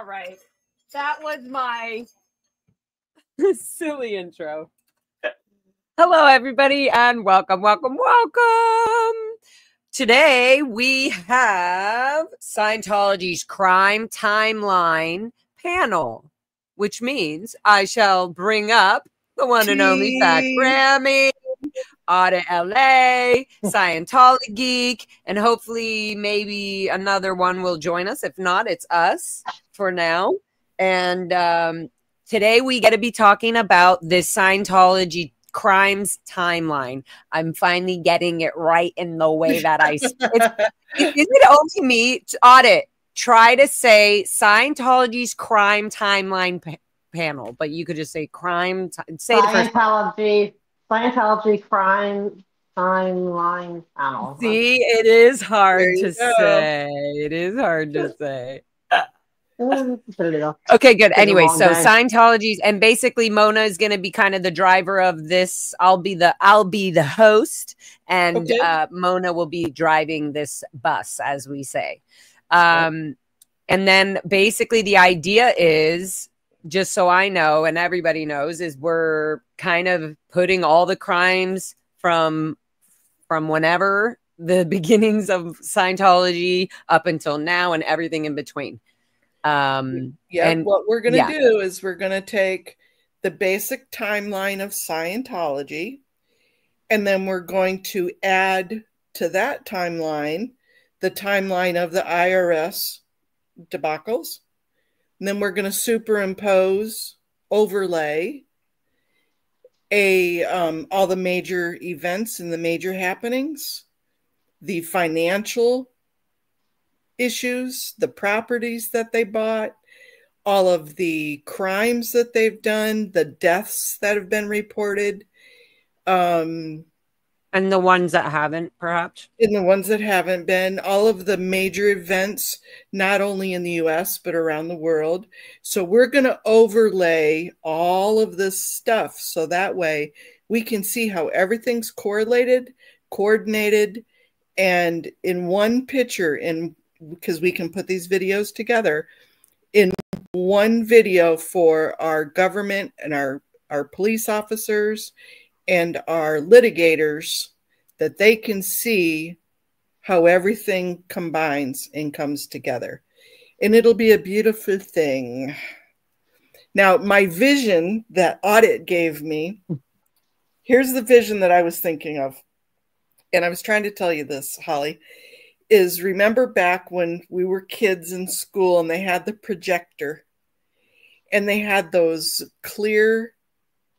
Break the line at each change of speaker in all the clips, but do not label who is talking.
All right. That was my silly intro. Hello, everybody, and welcome, welcome, welcome. Today, we have Scientology's Crime Timeline panel, which means I shall bring up the one and only Fat Grammy, Audit LA, Scientology Geek, and hopefully maybe another one will join us. If not, it's us for now. And today we get to be talking about this Scientology crimes timeline. I'm finally getting it right in the way that I is it only me? Audit, try to say Scientology's crime timeline panel, but you could just say crime. Say
Scientology crime timeline panel.
See, it is hard to say. It is hard to say. Okay, good. Anyway, so Scientology's, and basically Mona is going to be kind of the driver of this. I'll be the host, and Mona will be driving this bus, as we say. And then basically the idea is, just so I know and everybody knows, is we're kind of putting all the crimes from whenever the beginnings of Scientology up until now and everything in between.
And what we're going to do is we're going to take the basic timeline of Scientology, and then we're going to add to that timeline the timeline of the IRS debacles. And then we're going to superimpose, overlay all the major events and the major happenings, the financial issues, the properties that they bought, all of the crimes that they've done, the deaths that have been reported.
And the ones that haven't, perhaps.
And the ones that haven't been, all of the major events, not only in the US, but around the world. So we're going to overlay all of this stuff so that way we can see how everything's correlated, coordinated, and in one picture, because we can put these videos together in one video for our government and our police officers and our litigators, that they can see how everything combines and comes together. And it'll be a beautiful thing. Now, my vision that Audit gave me, here's the vision that I was thinking of. And I was trying to tell you this, Holly, is remember back when we were kids in school and they had the projector and they had those clear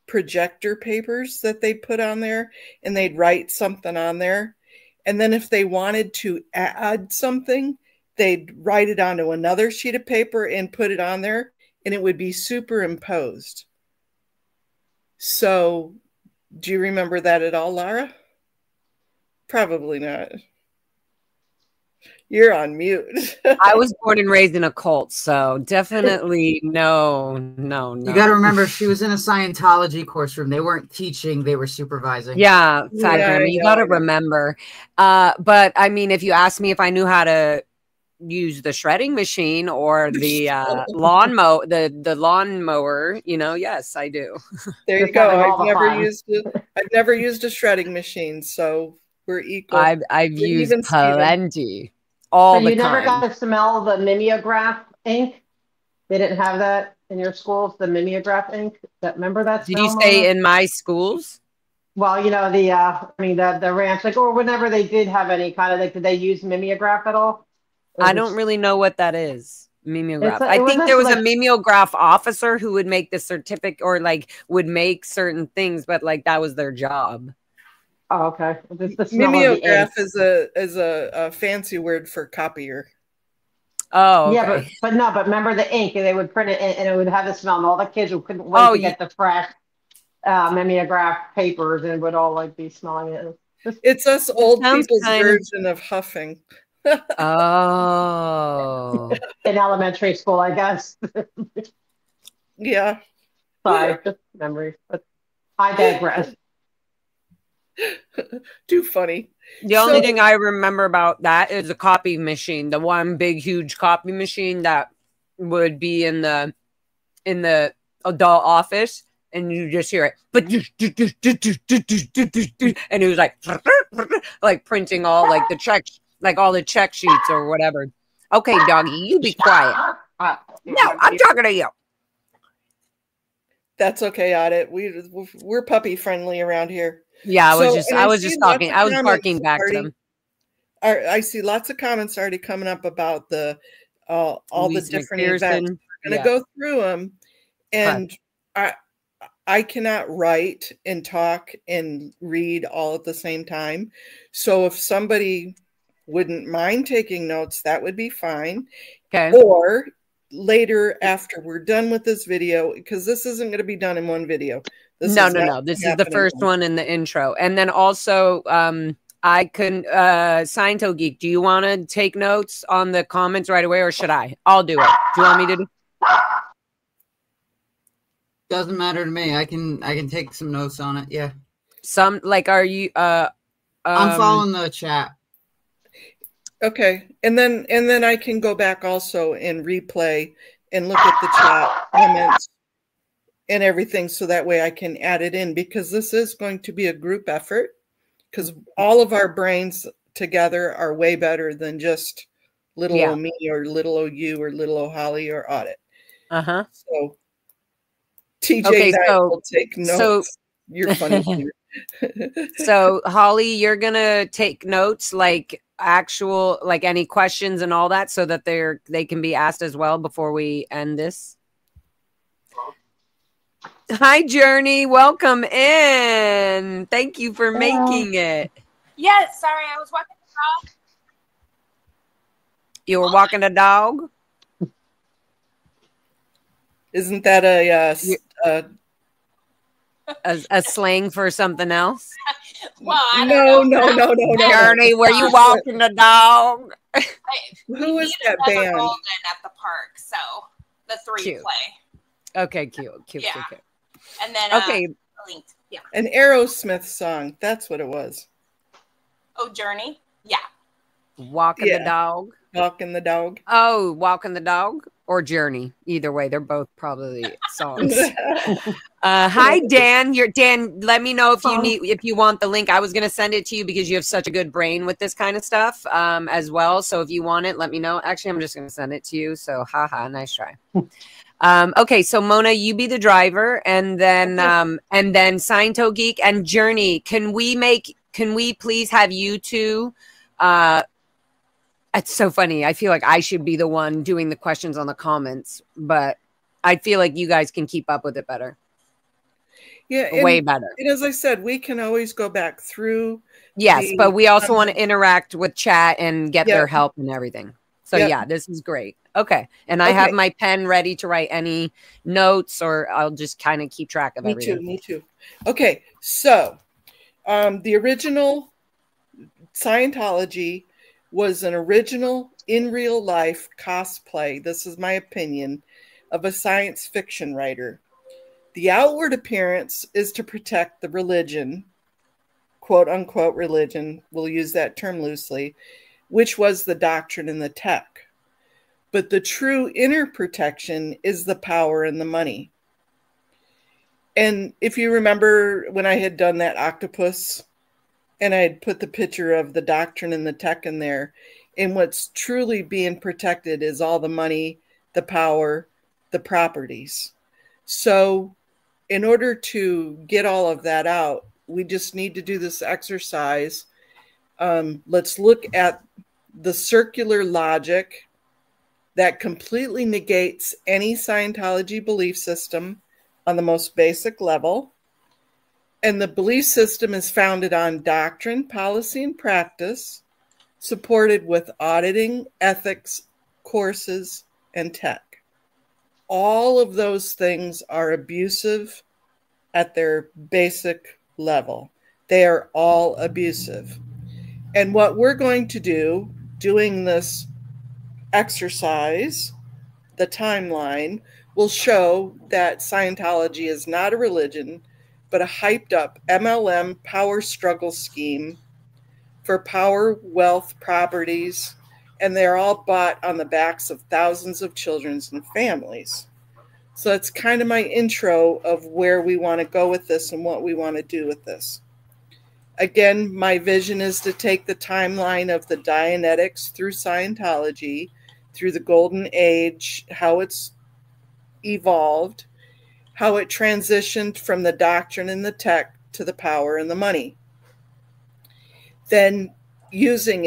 projector papers that they put on there, and they'd write something on there, and then if they wanted to add something, they'd write it onto another sheet of paper and put it on there, and it would be superimposed. So do you remember that at all, Lara? Probably not. You're on mute.
I was born and raised in a cult, so definitely no.
You got to remember, she was in a Scientology course room. They weren't teaching, they were supervising.
Yeah, you got to remember. But I mean, if you ask me if I knew how to use the shredding machine or the lawnmower, the lawnmower, yes, I do.
There you go. I've never used a shredding machine, so we're equal.
I've used plenty. All the time. You
never got to smell the mimeograph ink? They didn't have that in your schools, the mimeograph ink? Remember that smell?
Did you say in my schools?
Well, the ranch, or whenever they did have any kind of, did they use mimeograph at all?
I don't really know what that is. Mimeograph. I think there was a mimeograph officer who would make the certificate or would make certain things, but that was their job.
Oh, okay.
Mimeograph is a fancy word for copier.
Oh, okay.
Yeah, but remember the ink, and they would print it, and it would have the smell, and all the kids couldn't wait to get the fresh mimeograph papers, and it would all be smelling it.
It's us old people's version of huffing.
Oh,
in elementary school, I guess.
Yeah.
Sorry, just memories, but I digress.
Too funny.
The only thing I remember about that is the copy machine, the one big huge copy machine that would be in the adult office, and you just hear it, but and he was like printing all like the checks, like all the check sheets or whatever. Okay, doggy, you be quiet. No, I'm talking to you.
That's okay, Audit. We're puppy friendly around here.
Yeah, I was just talking. I was barking back to them.
I see lots of comments already coming up about the all the different events. We're going to go through them, and I cannot write and talk and read all at the same time. So if somebody wouldn't mind taking notes, that would be fine.
Okay.
Or later after we're done with this video, because this isn't going to be done in one video.
No. This is the first one in the intro. And then also, I can, Sciento Geek, do you want to take notes on the comments right away, or should I? I'll do it. Do you want me to do?
Doesn't matter to me. I can take some notes on it. Yeah.
Some like, are you?
I'm following the chat.
Okay, and then I can go back also and replay and look at the chat comments and everything, so that way I can add it in, because this is going to be a group effort, because all of our brains together are way better than just little old me or little old you or little old Holly or Audit. So TJ will take notes. So, you're funny.
So Holly, you're gonna take notes, like actual, like any questions and all that, so that they can be asked as well before we end this. Hi, Journey. Welcome in. Thank you for making it.
Yes, sorry, I was walking the dog.
You were walking the dog?
Isn't that a
slang for something else?
Well, I
don't know. No.
Journey, were you walking the dog?
Who is that band?
At the park, so the three play.
Okay, cute.
And then linked. Yeah.
An Aerosmith song. That's what it was.
Oh, Journey? Yeah.
Walking the dog.
Walking the dog.
Oh, Walking the Dog or Journey. Either way, they're both probably songs. Hi, Dan. Dan, let me know if you want the link. I was going to send it to you because you have such a good brain with this kind of stuff as well. So if you want it, let me know. Actually, I'm just going to send it to you. So nice try. Okay, so Mona, you be the driver, and then Sciento Geek and Journey. Can we please have you two? It's so funny. I feel like I should be the one doing the questions on the comments, but I feel like you guys can keep up with it better.
Yeah,
way better.
And as I said, we can always go back through.
Yes, but we also want to interact with chat and get their help and everything. So yeah, this is great. Okay. And I have my pen ready to write any notes, or I'll just kind of keep track of everything.
Me too. Okay. So the original Scientology was an original in real life cosplay. This is my opinion, of a science fiction writer. The outward appearance is to protect the religion, quote unquote religion, we'll use that term loosely, which was the doctrine and the tech. But the true inner protection is the power and the money. And if you remember when I had done that octopus and I had put the picture of the doctrine and the tech in there, and what's truly being protected is all the money, the power, the properties. So in order to get all of that out, we just need to do this exercise. Let's look at the circular logic that completely negates any Scientology belief system on the most basic level. And the belief system is founded on doctrine, policy, and practice, supported with auditing, ethics, courses, and tech. All of those things are abusive at their basic level. They are all abusive. And what we're going to do, doing this exercise, the timeline, will show that Scientology is not a religion, but a hyped up MLM power struggle scheme for power, wealth, properties, and they're all bought on the backs of thousands of children and families. So that's kind of my intro of where we want to go with this and what we want to do with this. Again, my vision is to take the timeline of the Dianetics through Scientology, through the Golden Age, how it's evolved, how it transitioned from the doctrine and the tech to the power and the money. Then using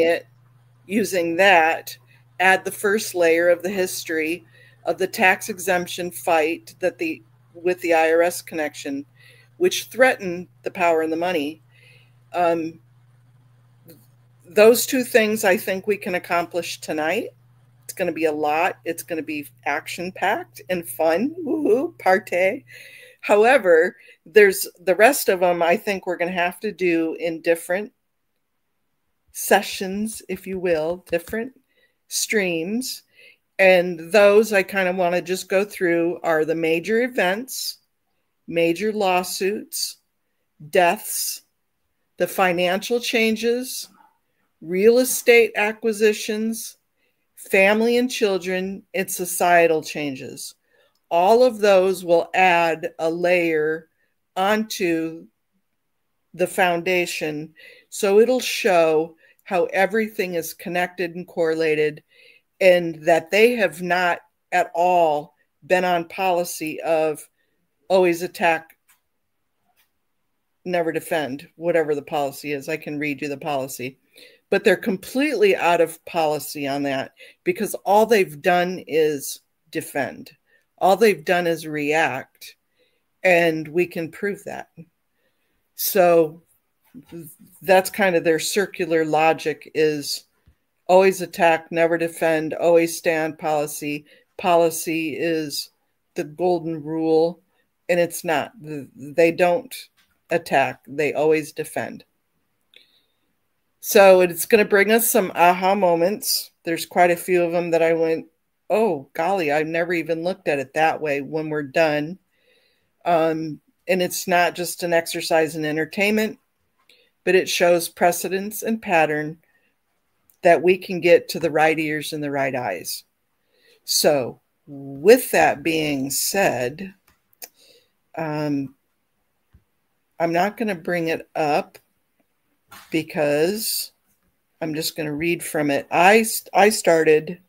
that, add the first layer of the history of the tax exemption fight with the IRS connection, which threatened the power and the money. Those two things I think we can accomplish tonight. It's going to be a lot. It's going to be action-packed and fun. Woohoo, partay. However, there's the rest of them I think we're going to have to do in different sessions, if you will, different streams. And those I kind of want to just go through are the major events, major lawsuits, deaths, the financial changes, real estate acquisitions, family and children, and societal changes. All of those will add a layer onto the foundation. So it'll show how everything is connected and correlated, and that they have not at all been on policy of always attack, never defend, whatever the policy is. I can read you the policy. But they're completely out of policy on that, because all they've done is defend. All they've done is react, and we can prove that. So that's kind of their circular logic, is always attack, never defend, always stand policy. Policy is the golden rule, and it's not. They don't attack. They always defend. So it's going to bring us some aha moments. There's quite a few of them that I went, oh, golly, I've never even looked at it that way when we're done. And it's not just an exercise in entertainment, but it shows precedence and pattern that we can get to the right ears and the right eyes. So with that being said, I'm not going to bring it up because I'm just going to read from it. I started,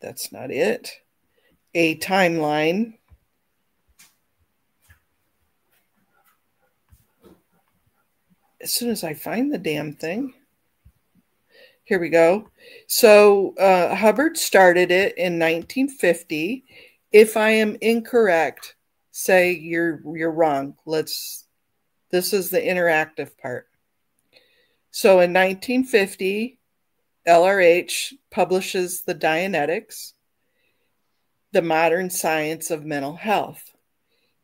that's not it, a timeline. As soon as I find the damn thing. Here we go. So Hubbard started it in 1950. If I am incorrect, say you're wrong. This is the interactive part. So in 1950, LRH publishes the Dianetics, the modern science of mental health.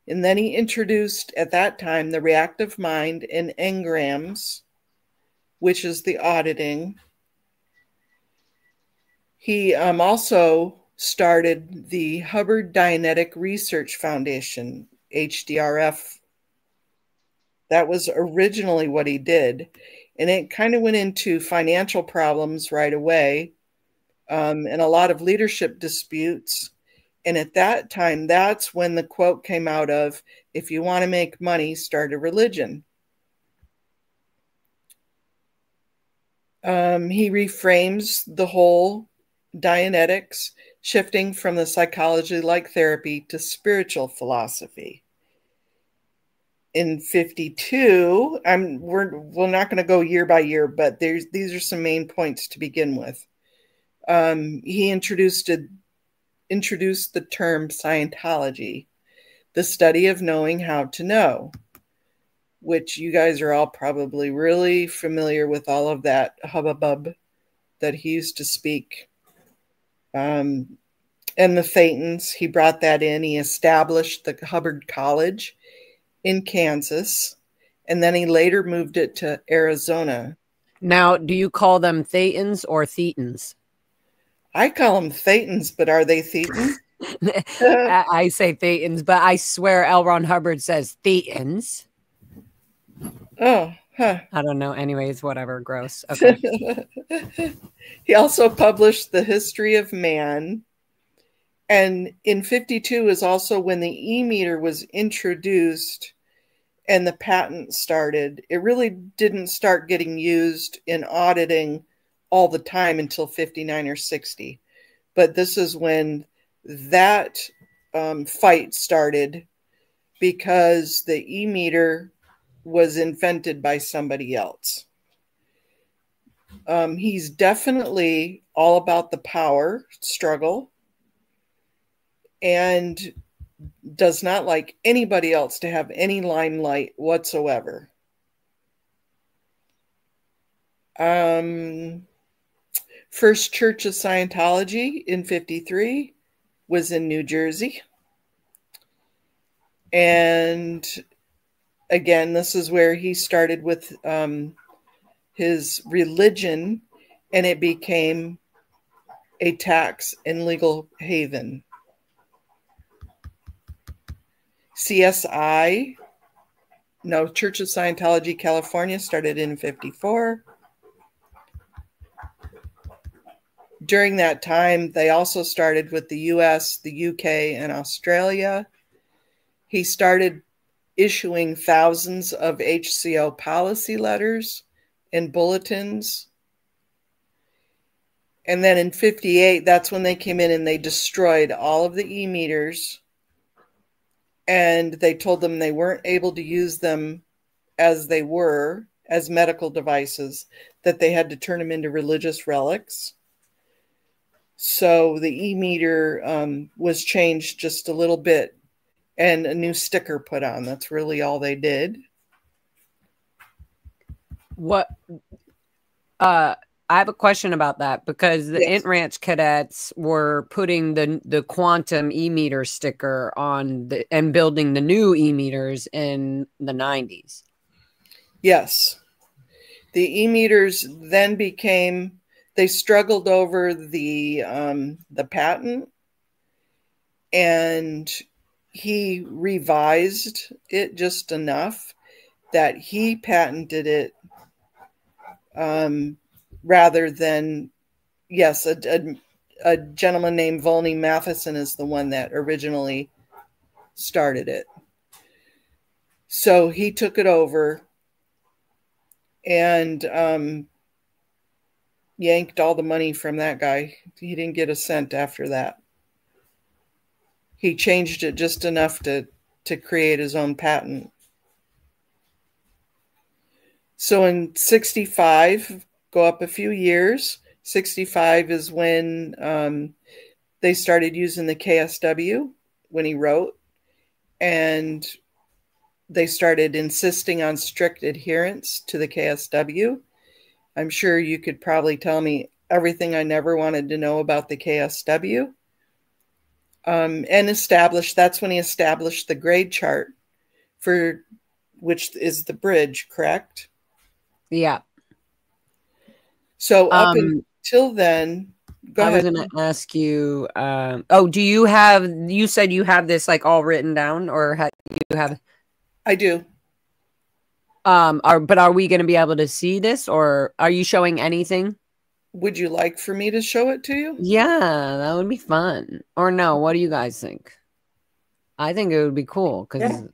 And then he introduced, at that time, the reactive mind and engrams, which is the auditing. He also started the Hubbard Dianetic Research Foundation, HDRF. That was originally what he did. And it kind of went into financial problems right away, and a lot of leadership disputes. And at that time, that's when the quote came out of, if you want to make money, start a religion. He reframes the whole Dianetics, shifting from the psychology-like therapy to spiritual philosophy. In 52, we're not going to go year by year, but these are some main points to begin with. He introduced the term Scientology, the study of knowing how to know, which you guys are all probably really familiar with all of that hubbub that he used to speak. And the Thetans, he brought that in. He established the Hubbard College in Kansas, and then he later moved it to Arizona.
Now, do you call them Thetans or Thetans?
I call them Thetans, but are they Thetans?
I say Thetans, but I swear L. Ron Hubbard says Thetans.
Oh, huh.
I don't know. Anyways, whatever. Gross. Okay.
He also published The History of Man. And in 52 is also when the e-meter was introduced and the patent started. It really didn't start getting used in auditing all the time until 59 or 60. But this is when that fight started, because the e-meter was invented by somebody else. He's definitely all about the power struggle and does not like anybody else to have any limelight whatsoever. First Church of Scientology in 53 was in New Jersey. And again, this is where he started with his religion, and it became a tax and legal haven. CSI, no, Church of Scientology, California, started in 54. During that time, they also started with the US, the UK, and Australia. He started issuing thousands of HCO policy letters and bulletins. And then in 58, that's when they came in and they destroyed all of the e-meters. And they told them they weren't able to use them as they were, as medical devices, that they had to turn them into religious relics. So the e-meter was changed just a little bit and a new sticker put on. That's really all they did.
What? I have a question about that, because the Int Ranch cadets were putting the quantum e-meter sticker on and building the new e-meters in the 90s.
Yes. The e-meters then became, they struggled over the patent, and he revised it just enough that he patented it, rather than, yes, a gentleman named Volney Matheson is the one that originally started it. So he took it over and yanked all the money from that guy. He didn't get a cent after that. He changed it just enough to create his own patent. So in 65, go up a few years, 65 is when they started using the KSW when he wrote, and they started insisting on strict adherence to the KSW. I'm sure you could probably tell me everything I never wanted to know about the KSW. And that's when he established the grade chart, for which is the bridge, correct?
Yeah.
So up until then, go ahead.
I was going to ask you, do you said you have this like all written down, or you have?
I do.
But are we going to be able to see this, or are you showing anything?
Would you like for me to show it to you?
Yeah, that would be fun. Or no, what do you guys think? I think it would be cool, because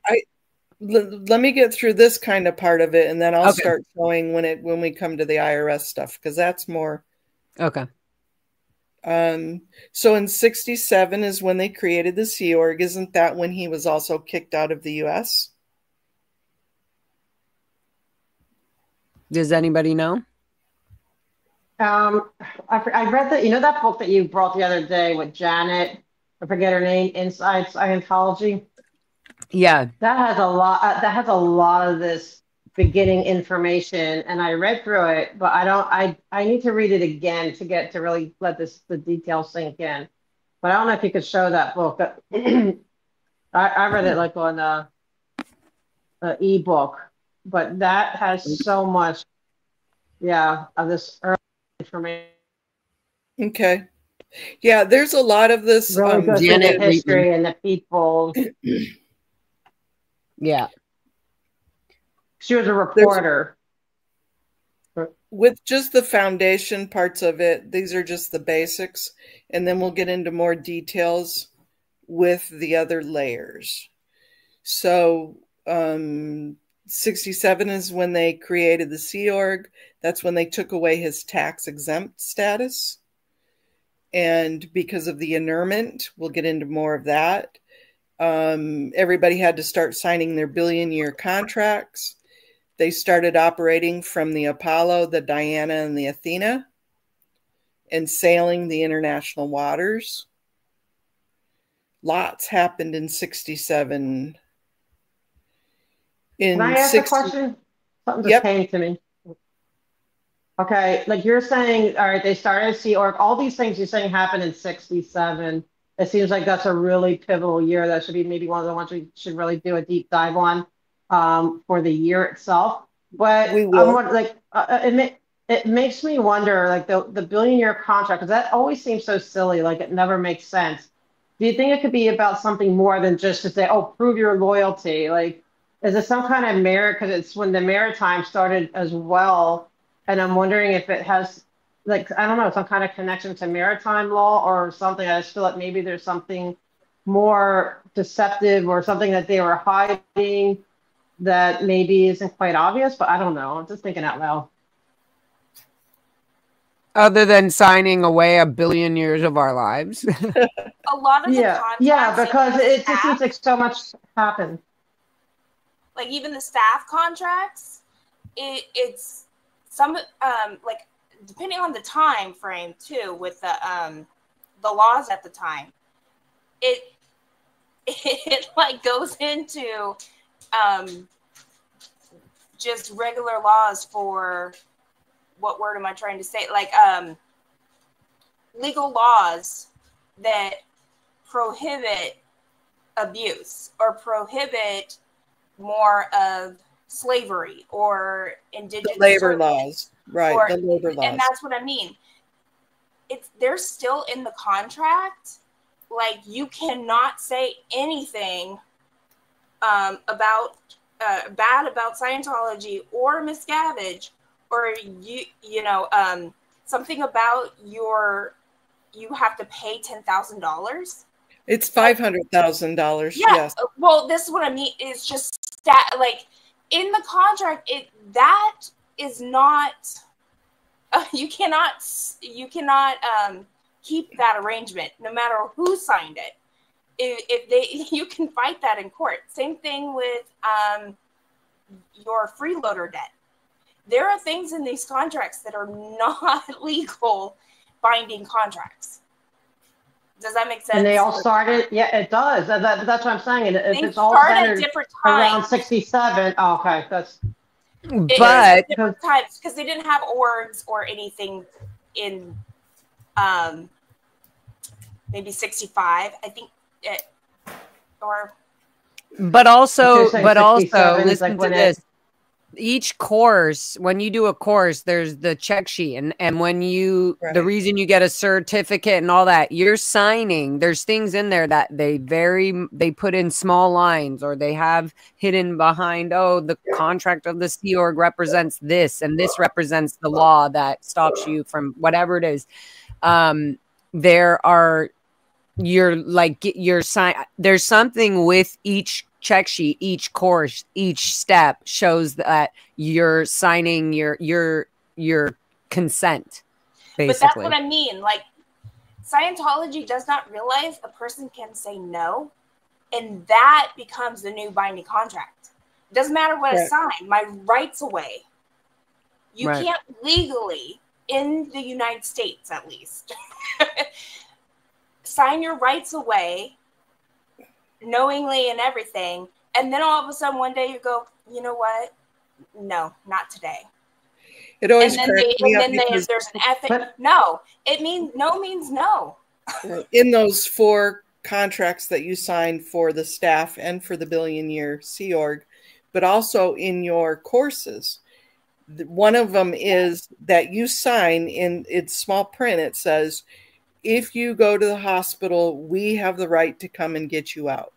let me get through this kind of part of it, and then I'll start showing when we come to the IRS stuff, because that's more.
Okay.
So in 67 is when they created the Sea Org. Isn't that when he was also kicked out of the US?
Does anybody know?
I read that book that you brought the other day with Janet, I forget her name, Inside Scientology.
Yeah,
that has a lot. That has a lot of this beginning information, and I read through it, but I need to read it again to really let the details sink in. But I don't know if you could show that book. I read it like on the ebook, but that has so much, of this early information.
Okay. Yeah, there's a lot of this.
Really goes through the history and the people.
Yeah.
She was a reporter.
with just the foundation parts of it, these are just the basics, and then we'll get into more details with the other layers. So 67 is when they created the Sea Org. That's when they took away his tax exempt status. And because of the annulment, we'll get into more of that. Everybody had to start signing their billion-year contracts. They started operating from the Apollo, the Diana, and the Athena, and sailing the international waters. Lots happened in 67.
Can I ask a question? Something just came to me. Okay, like you're saying, all right, they started Sea Org. All these things you're saying happened in 67. It seems like that's a really pivotal year. That should be maybe one of the ones we should really do a deep dive on for the year itself. But
we will.
it makes me wonder, like the billion-year contract, because that always seems so silly. Like it never makes sense. Do you think it could be about something more than just to say, oh, prove your loyalty? Like, is it some kind of merit? Because it's when the maritime started as well. And I'm wondering if it has, like, I don't know, some kind of connection to maritime law or something. I just feel like maybe there's something more deceptive or something that they were hiding that maybe isn't quite obvious, but I don't know. I'm just thinking out loud.
Other than signing away 1 billion years of our lives.
A lot of the contracts,
because it just seems like so much happened.
Like even the staff contracts, it's some like depending on the time frame too, with the laws at the time, it like goes into just regular laws for, what word am I trying to say? Like legal laws that prohibit abuse or prohibit more of slavery or indigenous
labor laws, right? The labor laws,
and that's what I mean. They're still in the contract. Like you cannot say anything about bad about Scientology or Miscavige, or something about you have to pay $10,000.
It's $500,000.
Yeah.
Yes.
Well, this is what I mean. It's just like in the contract, that is not. You cannot keep that arrangement, no matter who signed it. You can fight that in court. Same thing with your freeloader debt. There are things in these contracts that are not legal binding contracts. Does that make sense?
And they all started, yeah, it does. That's what I'm saying. It's all
started at different times.
Around 67. Oh, okay, that's.
But
different times, because they didn't have orgs or anything in maybe 65, I think.
But also listen
like
to this. Each course, when you do a course, there's the check sheet, and when you the reason you get a certificate and all that, you're signing. There's things in there that they put in small lines, or they have hidden behind, oh, the contract of the Sea Org represents this, and this represents the law that stops you from whatever it is. There's something with each check sheet, each course, each step shows that you're signing your consent, basically.
But that's what I mean. Like, Scientology does not realize a person can say no, and that becomes the new binding contract. It doesn't matter what I sign, my rights away. You can't legally, in the United States at least, sign your rights away knowingly and everything, and then all of a sudden one day you go, you know what? No, not today.
It always
there's an ethic. No, it means no means no.
In those 4 contracts that you signed for the staff and for the billion-year Sea Org, but also in your courses, one of them is that you sign in its small print. It says, if you go to the hospital, we have the right to come and get you out.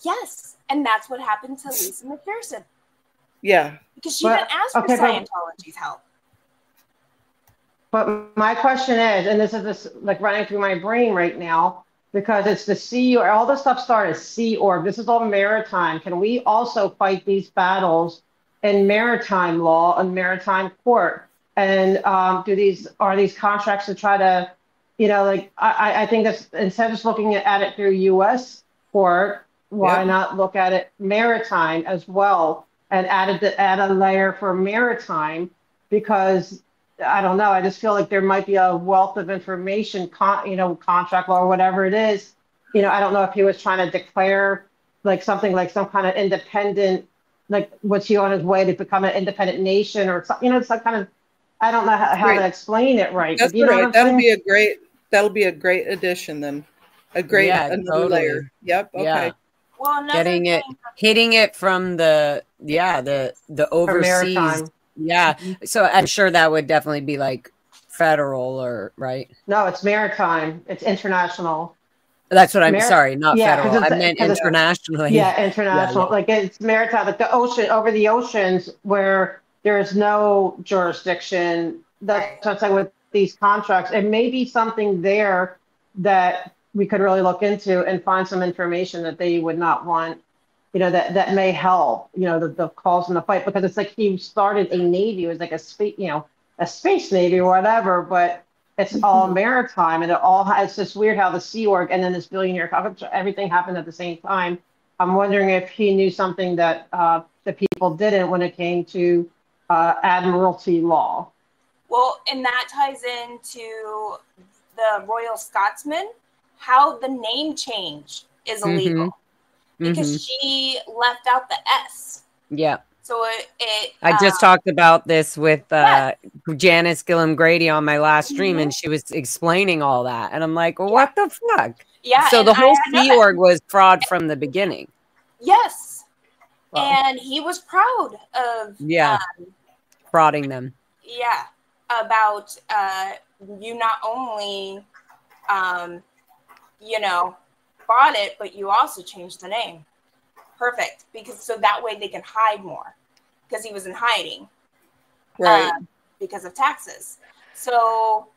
Yes. And that's what happened to Lisa McPherson.
Yeah.
Because she didn't ask for Scientology's help.
But my question is, and this is just like running through my brain right now, because it's the sea, or all this stuff started Sea Org. This is all maritime. Can we also fight these battles in maritime law and maritime court? And are these contracts to try to, like I think that's, instead of just looking at it through U.S. court, why not look at it maritime as well and add a layer for maritime? Because I don't know. I just feel like there might be a wealth of information, contract law or whatever it is. I don't know if he was trying to declare like something like some kind of independent, like was he on his way to become an independent nation or something? It's like kind of, I don't know how to explain it right.
That's right. That'll be a great addition then. Another layer. Yep. Okay.
Yeah.
Well,
hitting it from the overseas. Yeah. So I'm sure that would definitely be like federal or right.
No, it's maritime. It's international.
That's what I'm sorry, not federal. I meant internationally.
Yeah, international. Like it's maritime, like the ocean, over the oceans where there's no jurisdiction. That's what I'm saying with these contracts. It may be something there that we could really look into and find some information that they would not want, that may help, the cause and the fight, because it's like he started a navy. It was like a space navy or whatever, but it's all maritime, and it's just weird how the Sea Org and then this billionaire, everything happened at the same time. I'm wondering if he knew something that the people didn't when it came to admiralty law.
Well, and that ties into the Royal Scotsman, how the name change is illegal because she left out the S.
Yeah.
So
I just talked about this with Janice Gillum Grady on my last stream, and she was explaining all that, and I'm like, well, what the fuck?
Yeah.
So the whole Sea Org was fraud from the beginning.
Yes. Well, and he was proud of
frauding them.
Yeah. About you not only bought it, but you also changed the name. Perfect, because so that way they can hide more, because he was in hiding,
right?
Because of taxes. So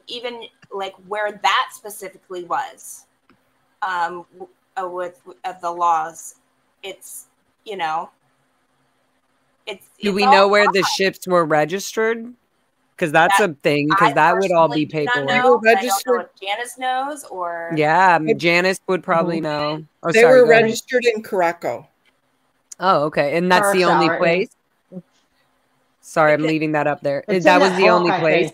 even like where that specifically was, with the laws, it's it's.
Do we know where the ships were registered? Because that's a thing. Because that would all be paperwork.
I don't know if Janice knows, or
Janice would probably know. Oh,
they were registered in Caraco.
Oh, okay, and that's the only place. Sorry, I'm leaving that up there. That was the only place.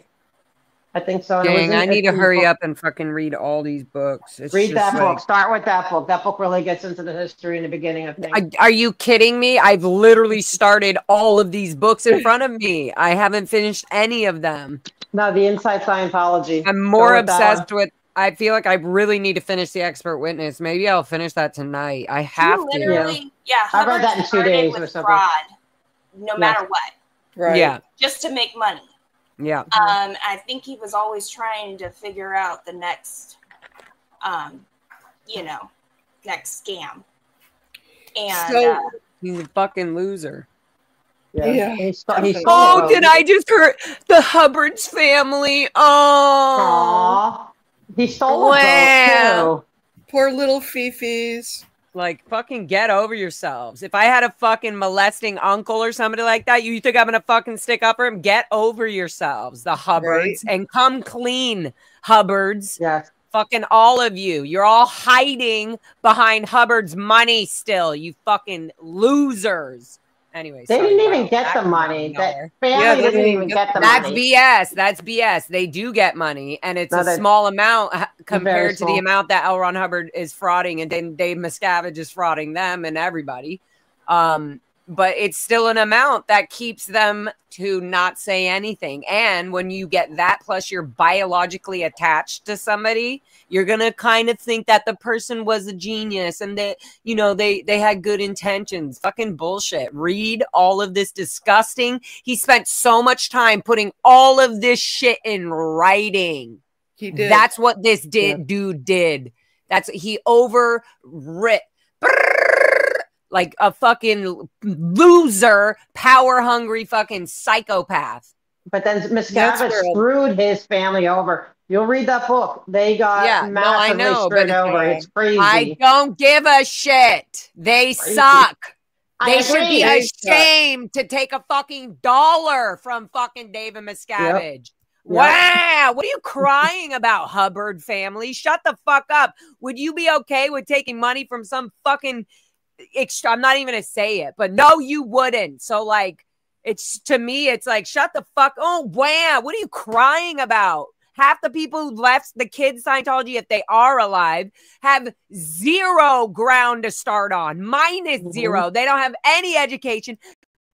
I think so.
Dang, I need to hurry up and fucking read all these books.
Read that book. Start with that book. That book really gets into the history and the beginning of things.
Are you kidding me? I've literally started all of these books in front of me. I haven't finished any of them.
No, the Inside Scientology.
I'm more obsessed with. I feel like I really need to finish The Expert Witness. Maybe I'll finish that tonight. I have to.
Yeah,
I read that in 2 days or something.
Fraud, no matter what.
Right.
Yeah.
Just to make money.
Yeah.
I think he was always trying to figure out the next, next scam. And
he's a fucking loser.
Yeah.
Did I just hurt the Hubbard's family? Oh.
Aww. He stole a boat too.
Poor little Fifis.
Like, fucking get over yourselves. If I had a fucking molesting uncle or somebody like that, you think I'm gonna fucking stick up for him? Get over yourselves, the Hubbards, and come clean, Hubbards.
Yes.
Fucking all of you. You're all hiding behind Hubbard's money still, you fucking losers. Anyway,
they didn't even get the money. That family didn't even get the money.
That's BS. They do get money, and it's a small amount compared to the amount that L. Ron Hubbard is frauding, and then Dave Miscavige is frauding them and everybody. But it's still an amount that keeps them to not say anything. And when you get that, plus you're biologically attached to somebody, you're going to kind of think that the person was a genius and that, they had good intentions. Fucking bullshit. Read all of this disgusting. He spent so much time putting all of this shit in writing.
He did.
That's what this dude did. He overwrit. Like a fucking loser, power hungry fucking psychopath.
But then
That's
Miscavige
where
screwed his family over. You'll read that book. They got
Yeah, no, I
massively
know, but
screwed over. It's crazy.
I don't give a shit. They
Crazy.
suck.
I
They should be
agree.
ashamed to take a fucking dollar from fucking David Miscavige.
Yep.
Wow, what are you crying about, Hubbard family? Shut the fuck up. Would you be okay with taking money from some fucking extra? I'm not even gonna say it, but no, you wouldn't. So like, it's to me, it's like, shut the fuck. Oh, wow, what are you crying about? Half the people who left the kids Scientology, if they are alive, have zero ground to start on, minus zero. They don't have any education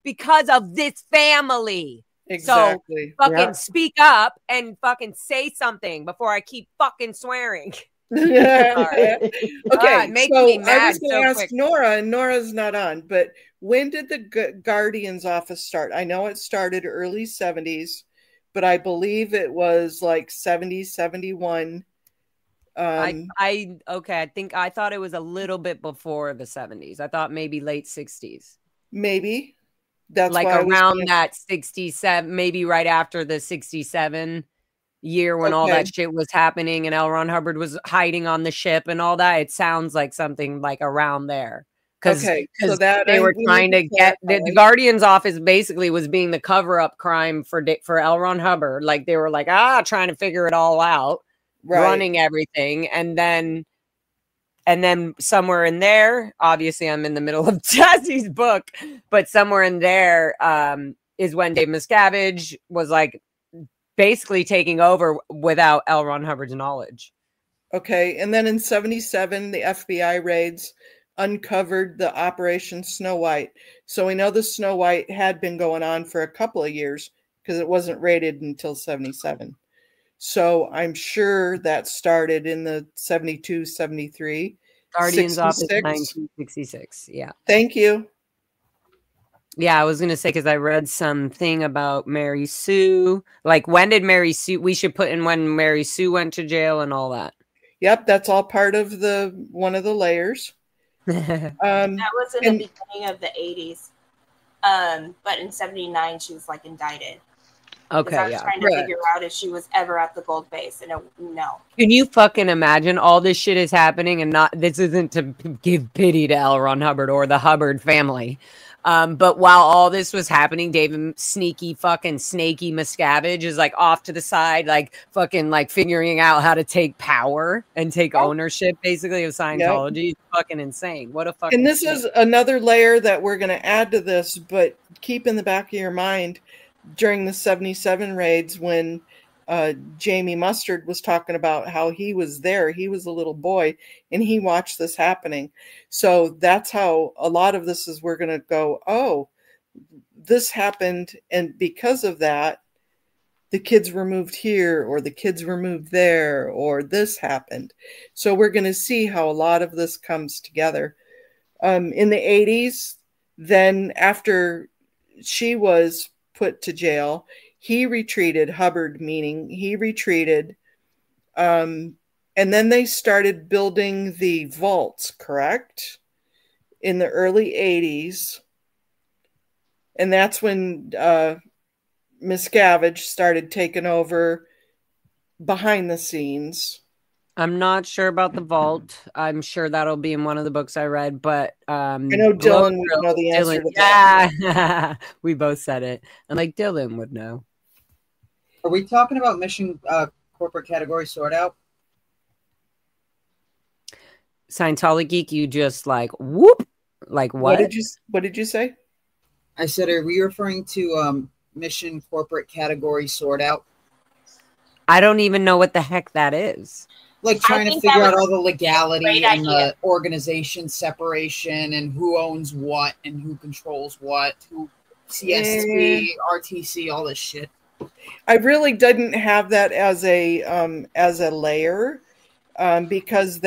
because of this family.
exactly.
So fucking speak up and fucking say something before I keep fucking swearing.
Okay,
it makes
so
me mad
I was going to
so
ask
quick.
Nora, and Nora's not on, but when did the Guardian's office start? I know it started early 70s, but I believe it was like 70, 71.
I thought it was a little bit before the 70s. I thought maybe late 60s.
Maybe. That's
Like
why
around that 67, maybe right after the 67 year when all that shit was happening and L. Ron Hubbard was hiding on the ship and all that. It sounds like something like around there. Because
so that
they were trying to get the Guardian's office basically was being the cover-up crime for L. Ron Hubbard. Like they were like, trying to figure it all out, running everything. And then somewhere in there, obviously I'm in the middle of Jesse's book, but somewhere in there is when Dave Miscavige was like basically taking over without L. Ron Hubbard's knowledge.
Okay. And then in 77, the FBI raids uncovered the Operation Snow White. So we know the Snow White had been going on for a couple of years because it wasn't raided until 77. So I'm sure that started in the 72, 73.
Guardian's office 1966. Yeah.
Thank you.
Yeah, I was going to say, because I read something about Mary Sue. Like, when did Mary Sue, we should put in when Mary Sue went to jail and all that.
Yep, that's all part of one of the layers.
That was in the beginning of the 80s. But in 79, she was like indicted.
Okay,
I was trying to figure out if she was ever at the gold base, and no.
Can you fucking imagine all this shit is happening and this isn't to give pity to L. Ron Hubbard or the Hubbard family. But while all this was happening, David sneaky fucking snaky Miscavige is like off to the side, like fucking like figuring out how to take power and take ownership basically of Scientology. It's fucking insane. What a fucking
And this is another layer that we're going to add to this, but keep in the back of your mind during the 77 raids when Jamie Mustard was talking about how he was there. He was a little boy and he watched this happening. So that's how a lot of this is, we're going to go, oh, this happened. And because of that, the kids were moved here or the kids were moved there or this happened. So we're going to see how a lot of this comes together. In the 80s, then after she was put to jail, he retreated, Hubbard meaning he retreated. And then they started building the vaults, correct? In the early 80s. And that's when Miscavige started taking over behind the scenes.
I'm not sure about the vault. I'm sure that'll be in one of the books I read, but
I know Dylan would know the answer to
that. Yeah, we both said it. And like Dylan would know.
Are we talking about mission corporate category sort out?
Scientology Geek, you just like whoop. Like what?
What did you say?
I said, are we referring to mission corporate category sort out?
I don't even know what the heck that is.
Like trying to figure out all the legality and the organization separation and who owns what and who controls what, who CST, RTC, all this shit.
I really didn't have that as a layer because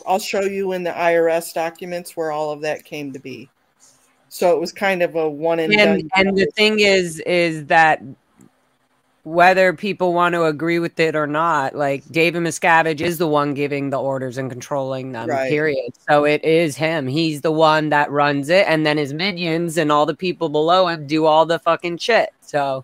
I'll show you in the IRS documents where all of that came to be. So it was kind of a one and done.
And the thing is that whether people want to agree with it or not, like David Miscavige is the one giving the orders and controlling them, period. So it is him. He's the one that runs it. And then his minions and all the people below him do all the fucking shit. So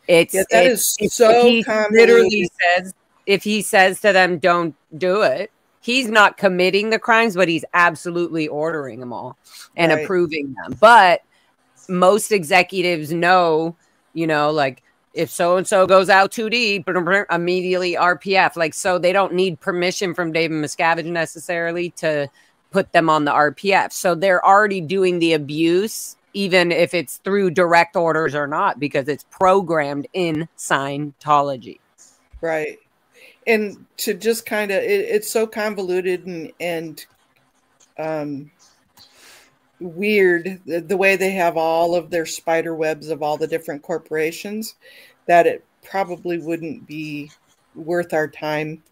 It's
Yeah, that is so
if he literally
convoluted.
says, if he says to them, don't do it, he's not committing the crimes, but he's absolutely ordering them all and
Right.
approving them. But most executives know, you know, like if so-and-so goes out too deep, immediately RPF. Like, so they don't need permission from David Miscavige necessarily to put them on the RPF. So they're already doing the abuse, even if it's through direct orders or not, because it's programmed in Scientology.
Right. And to just kind of, it's so convoluted and weird, the way they have all of their spider webs of all the different corporations, that it probably wouldn't be worth our time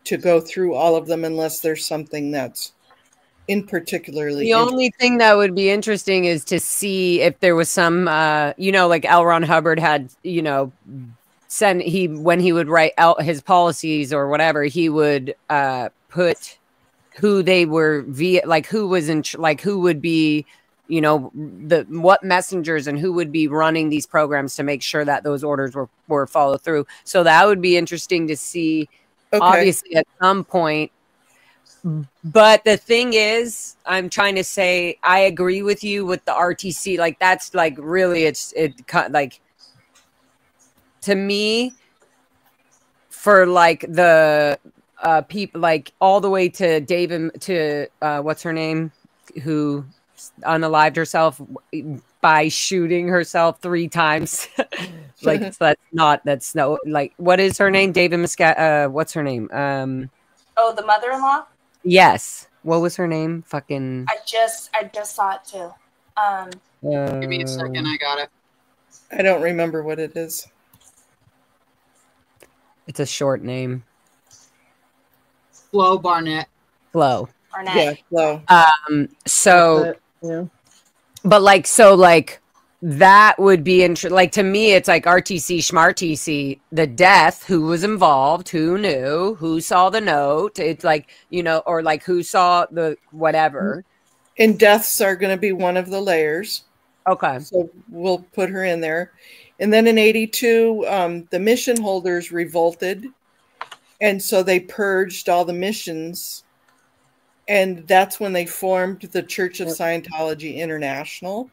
to go through all of them unless there's something that's in particularly
The only thing that would be interesting is to see if there was some, you know, like L. Ron Hubbard had, you know, when he would write out his policies or whatever, he would put who they were via, like who was in, like who would be, you know, what messengers and who would be running these programs to make sure that those orders were followed through. So that would be interesting to see. Okay. Obviously, at some point. But the thing is, I'm trying to say, I agree with you with the RTC. Like, that's like really, like, to me, for like the people, like all the way to David, to what's her name, who unalived herself by shooting herself 3 times. Like, so that's no, like, what is her name? David Muscat, what's her name?
Oh, the mother-in-law?
Yes. What was her name? Fucking.
I just saw it too.
Give me a second. I got it.
I don't remember what it is.
It's a short name.
Flo Barnett.
Flo.
Barnett.
Yeah, Flo.
So,
yeah.
But like, so like that would be interesting. Like, to me, it's like RTC, Schmartc, the death, who was involved, who knew, who saw the note. It's like, you know, or like who saw the whatever.
And deaths are going to be one of the layers.
Okay.
So we'll put her in there. And then in 82, the mission holders revolted. And so they purged all the missions. And that's when they formed the Church of Scientology International.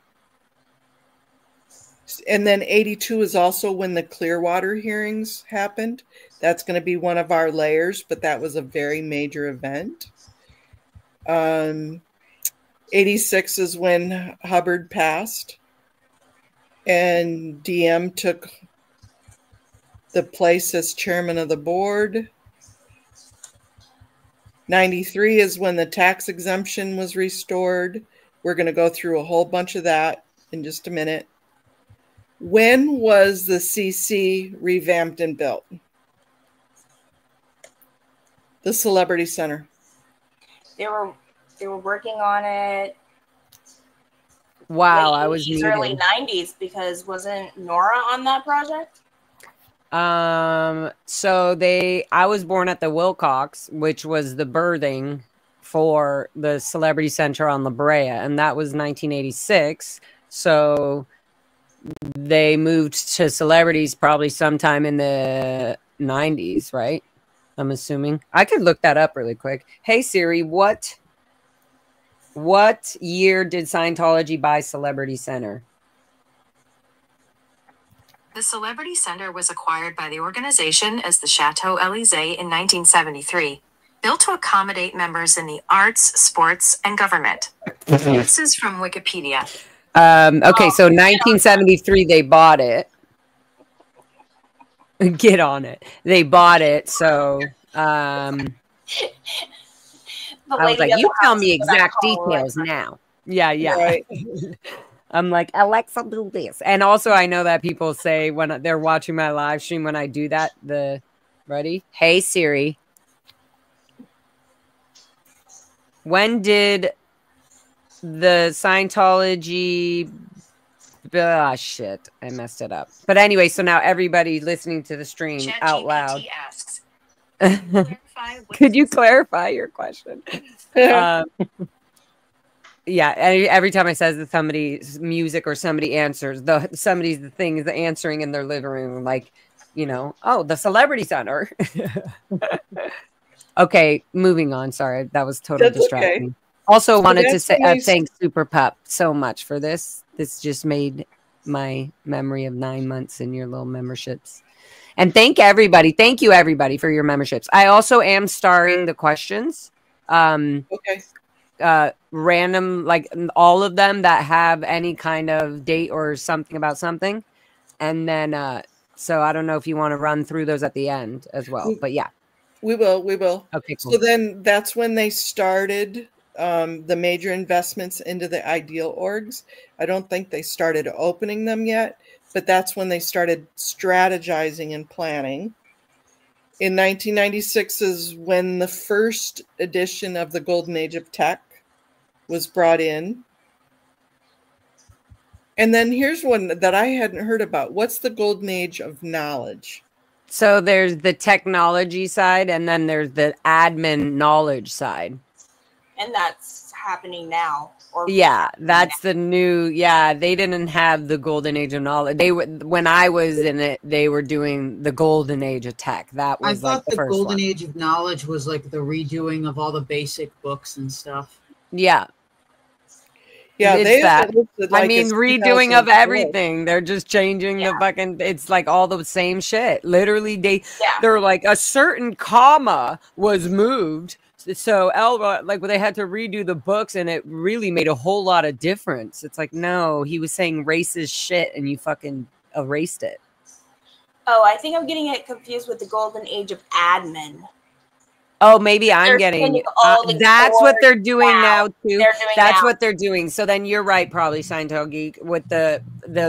And then 82 is also when the Clearwater hearings happened. That's going to be one of our layers, but that was a very major event. 86 is when Hubbard passed. And DM took the place as chairman of the board. 93 is when the tax exemption was restored. We're going to go through a whole bunch of that in just a minute. When was the CC revamped and built? The Celebrity Center.
They were working on it.
Wow, I was muted.
Early 90s, because wasn't Nora on that project?
So I was born at the Wilcox, which was the birthing for the Celebrity Center on La Brea, and that was 1986. So they moved to celebrities probably sometime in the 90s, right? I'm assuming. I could look that up really quick. Hey Siri, what year did Scientology buy Celebrity Center?
The Celebrity Center was acquired by the organization as the Chateau Élysée in 1973, built to accommodate members in the arts, sports, and government. This is from Wikipedia.
Okay, so 1973 they bought it. Get on it. They bought it, so I was like, you tell me exact details now. Yeah. Right. I'm like, Alexa, do this. And also, I know that people say when they're watching my live stream, when I do that, ready? Hey, Siri. When did the Scientology... shit. I messed it up. But anyway, so now everybody listening to the stream out loud.
Asks,
could you clarify your question? Yeah, every time I says that somebody's music or somebody answers, somebody's the thing is the answering in their living room, like, you know, oh, the Celebrity Center. Okay, moving on. Sorry, that was total
That's
distracting.
okay.
Also,
So
wanted to
that's
say
when they
thank Super Pup so much for this. This just made my memory of 9 months in your little memberships. And thank everybody. Thank you, everybody, for your memberships. I also am starring the questions.
Okay.
Random, like all of them that have any kind of date or something about something. And then, so I don't know if you want to run through those at the end as well. But yeah.
We will. We will.
Okay, cool.
So then that's when they started the major investments into the ideal orgs. I don't think they started opening them yet, but that's when they started strategizing and planning. In 1996 is when the first edition of the Golden Age of Tech was brought in. And then here's one that I hadn't heard about. What's the Golden Age of Knowledge?
So there's the technology side, and then there's the admin knowledge side.
And that's happening now. Or
yeah, that's the new. Yeah, they didn't have the golden age of knowledge. They were when I was in it. They were doing the golden age of tech. That
I
was
thought
like the
the
first
golden
one.
age of knowledge was like the redoing of all the basic books and stuff.
Yeah.
Yeah,
It's
they
that.
like
I mean,
it's
redoing of
2004.
everything. They're just changing the fucking. It's like all the same shit. Literally, they're like a certain comma was moved. So Elba, like, they had to redo the books, and it really made a whole lot of difference. It's like, no, he was saying racist shit, and you fucking erased it.
Oh, I think I'm getting it confused with the golden age of admin.
Oh, maybe I'm getting. That's what they're doing now too. That's what they're doing. So then you're right, probably Scientology Geek. With the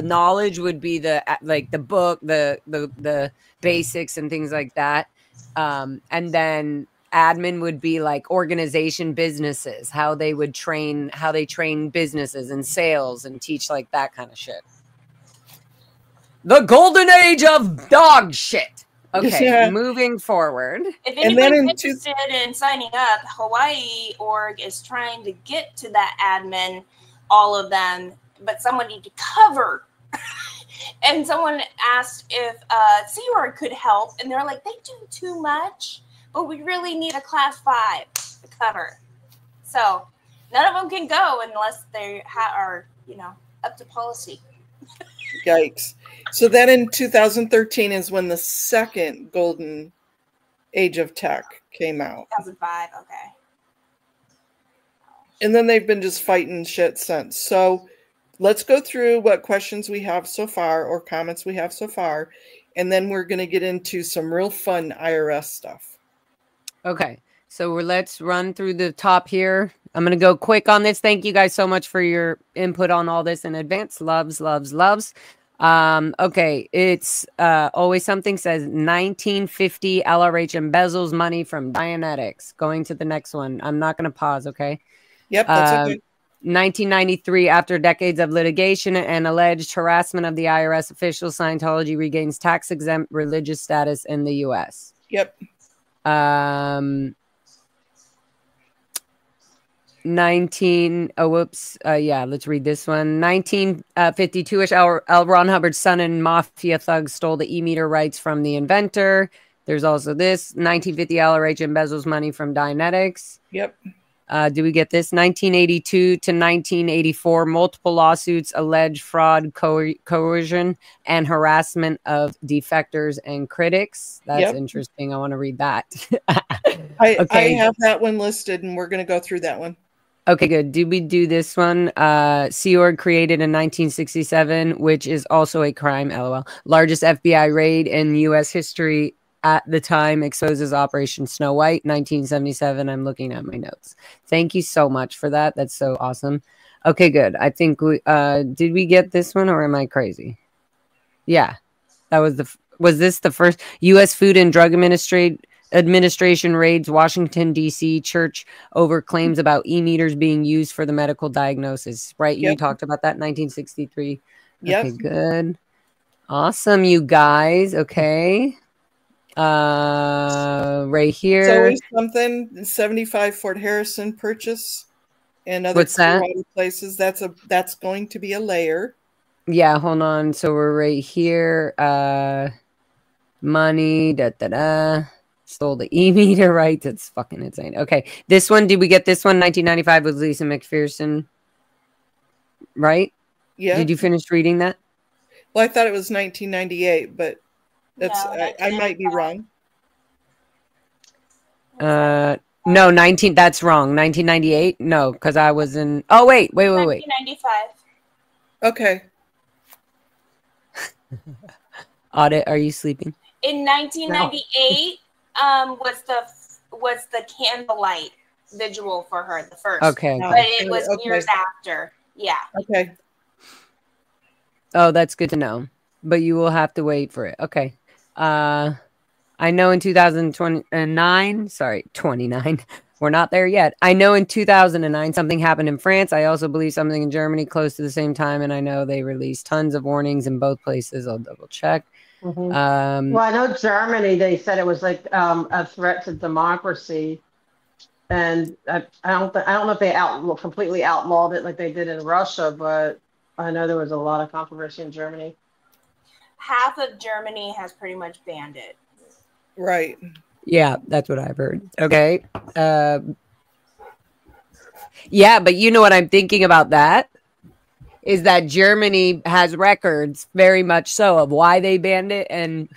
knowledge would be the like the book, the basics and things like that, and then admin would be like organization businesses, how they train businesses and sales and teach like that kind of shit. The golden age of dog shit. Okay, moving forward.
If anybody's interested in signing up, Hawaii org is trying to get to that admin, all of them, but someone needs to cover. And someone asked if Sea Org could help, and they're like, they do too much, but we really need a class 5 to cover. So none of them can go unless they are, up to policy.
Yikes. So then in 2013 is when the second golden age of tech came out.
2005, okay.
And then they've been just fighting shit since. So let's go through what questions we have so far or comments we have so far. And then we're going to get into some real fun IRS stuff.
Okay. So let's run through the top here. I'm going to go quick on this. Thank you guys so much for your input on all this in advance. Loves. Okay. It's always something says 1950 LRH embezzles money from Dianetics. Going to the next one. I'm not going to pause. Okay.
Yep. That's okay.
1993, after decades of litigation and alleged harassment of the IRS officials, Scientology regains tax-exempt religious status in the U.S.
Yep.
let's read this one. 1952-ish, L. Ron Hubbard's son and mafia thugs stole the e-meter rights from the inventor. There's also this. 1950, LRH embezzles money from Dianetics.
Yep.
Do we get this? 1982 to 1984, multiple lawsuits allege fraud, coercion, and harassment of defectors and critics. That's interesting. I want to read that.
I have that one listed, and we're going to go through that one.
Okay, good. Did we do this one? Sea Org created in 1967, which is also a crime, LOL. Largest FBI raid in U.S. history at the time, exposes Operation Snow White, 1977. I'm looking at my notes. Thank you so much for that. That's so awesome. Okay, good. I think we did we get this one, or am I crazy? Yeah, that was was this the first U.S. Food and Drug Administration raids Washington, D.C. church over claims about e-meters being used for the medical diagnosis, right? You talked about that in 1963.
Yep.
Okay, good. Awesome, you guys. Okay. Right here.
It's always something. 75 Fort Harrison purchase. and other
What's that?
water places. That's going to be a layer.
Yeah, hold on. So we're right here. Money, stole the e-meter rights. It's fucking insane. Okay, this one, did we get this one? 1995 with Lisa McPherson, right?
Yeah.
Did you finish reading that?
Well, I thought it was 1998, but that's
No,
I might be wrong.
No, 19. That's wrong. 1998. No, because I was in. Oh wait.
1995.
Okay.
Audit. Are you sleeping?
In 1998, was the candlelight visual for her, the first.
Okay.
But it was years after. Yeah.
Okay.
Oh, that's good to know. But you will have to wait for it. Okay. I know in 2029. Sorry, 29. We're not there yet. I know in 2009 something happened in France. I also believe something in Germany close to the same time, and I know they released tons of warnings in both places. I'll double check.
Well, I know Germany, they said it was like a threat to democracy. And I don't know if they completely outlawed it like they did in Russia, but I know there was a lot of controversy in Germany.
Half of Germany has pretty much banned it.
Right.
Yeah, that's what I've heard. Okay. Yeah, but you know what I'm thinking about that? Is that Germany has records, very much so, of why they banned it, and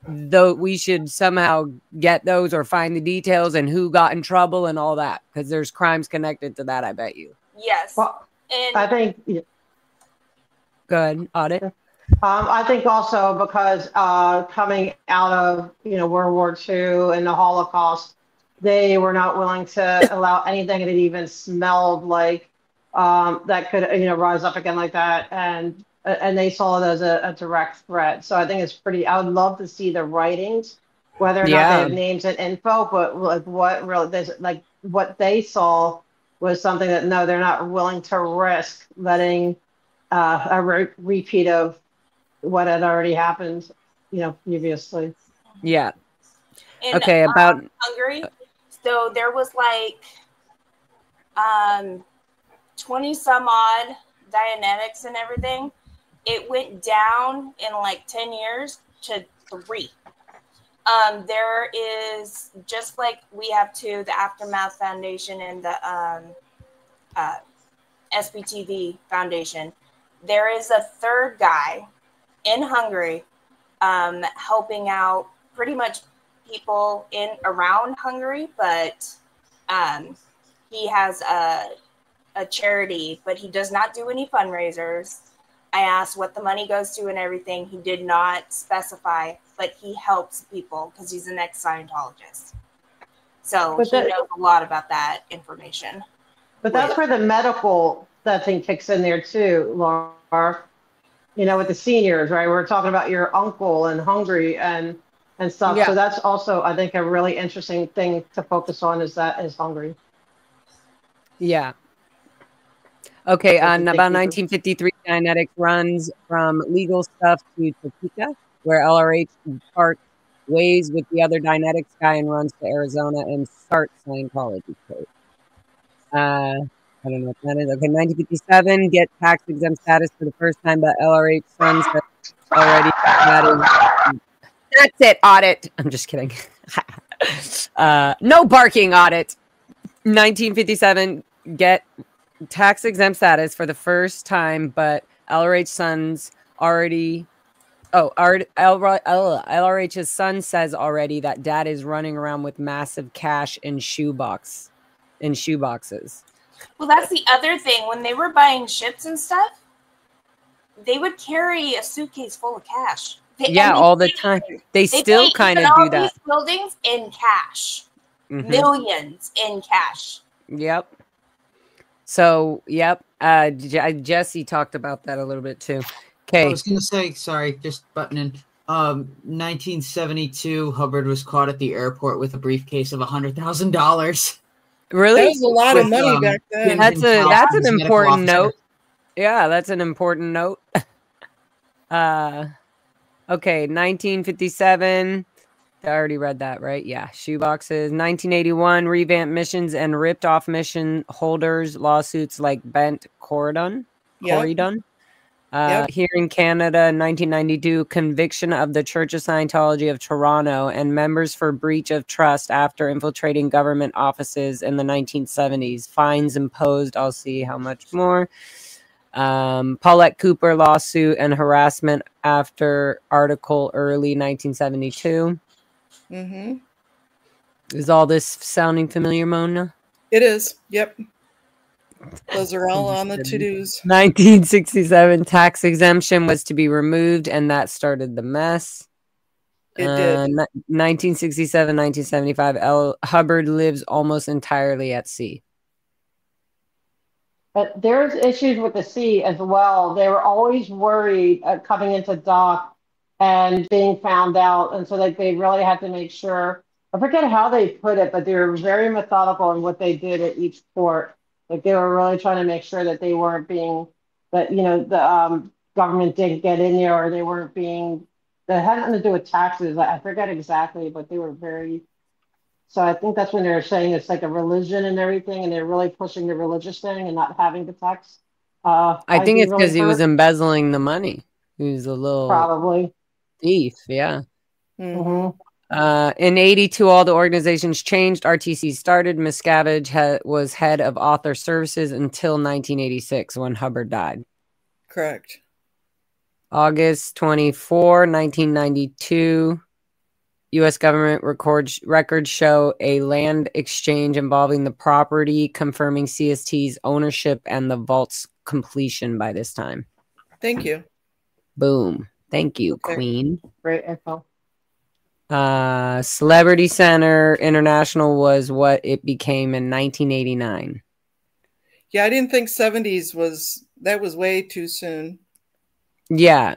though we should somehow get those or find the details and who got in trouble and all that, because there's crimes connected to that, I bet you.
Yes.
Well,
and
I think.
Go ahead, Audit.
I think also because coming out of World War II and the Holocaust, they were not willing to allow anything that even smelled like that could rise up again like that, and they saw it as a direct threat. So I think it's pretty. I would love to see the writings, whether or not they have names and info, but like what really what they saw was something that no, they're not willing to risk letting a repeat of what had already happened, previously.
Yeah.
in,
Okay, about
Hungary. So there was like 20 some odd Dianetics and everything. It went down in like 10 years to 3. There is, just like we have two, the Aftermath Foundation and the SBTV Foundation, there is a third guy in Hungary helping out pretty much people in around Hungary, but he has a charity, but he does not do any fundraisers. I asked what the money goes to and everything. He did not specify, but he helps people because he's an ex-Scientologist. So he knows a lot about that information.
But that's where the medical, that thing kicks in there too, Laura. With the seniors, right? We're talking about your uncle in Hungary and stuff. Yeah. So that's also, I think, a really interesting thing to focus on is Hungary.
Yeah. Okay, on about 1953, Dianetics runs from legal stuff to Topeka, where LRH parts ways with the other Dianetics guy and runs to Arizona and starts Scientology code. I don't know what that is. Okay, 1957, get tax exempt status for the first time, but LRH sons already. That's it, Audit. I'm just kidding. No barking, Audit. 1957, get tax exempt status for the first time, but LRH sons already. LRH's son says already that dad is running around with massive cash in shoeboxes.
Well, that's the other thing. When they were buying ships and stuff, they would carry a suitcase full of cash.
All the time. They still kind of do that.
These buildings in cash, millions in cash.
Yep. So, yep. Jesse talked about that a little bit too. Okay.
I was going to say, sorry, just butting in. 1972, Hubbard was caught at the airport with a briefcase of $100,000.
Really?
That was a lot of money back then.
That's an important note. Yeah, that's an important note. Okay, 1957. I already read that, right? Yeah. Shoeboxes. 1981, revamped missions and ripped off mission holders lawsuits like Bent Corridon. Corridon. Here in Canada, 1992, conviction of the Church of Scientology of Toronto and members for breach of trust after infiltrating government offices in the 1970s. Fines imposed. I'll see how much more. Paulette Cooper lawsuit and harassment after article early 1972.
Mm-hmm.
Is all this sounding familiar, Mona?
It is. Yep. Those are all on the to-dos.
1967, tax exemption was to be removed, and that started the mess.
It did.
1967, 1975, L. Hubbard lives almost entirely at sea.
But there's issues with the sea as well. They were always worried coming into dock and being found out. And so like they really had to make sure, I forget how they put it, but they were very methodical in what they did at each port. Like they were really trying to make sure that they weren't being, that, you know, the government didn't get in there, or they weren't being, that had nothing to do with taxes. I forget exactly, but they were very, so I think that's when they're saying it's like a religion and everything, and they're really pushing the religious thing and not having the tax.
I think it's
really
because he was embezzling the money. He was a little
probably
thief, yeah.
Mm-hmm.
In 82, all the organizations changed. RTC started. Miscavige was head of author services until 1986 when Hubbard died.
Correct.
August 24, 1992, U.S. government records show a land exchange involving the property, confirming CST's ownership and the vault's completion by this time.
Thank you.
Boom. Thank you,
Okay.
Queen.
Great info.
Celebrity Center International was what it became in 1989.
Yeah, I didn't think 70s was, that was way too soon.
Yeah.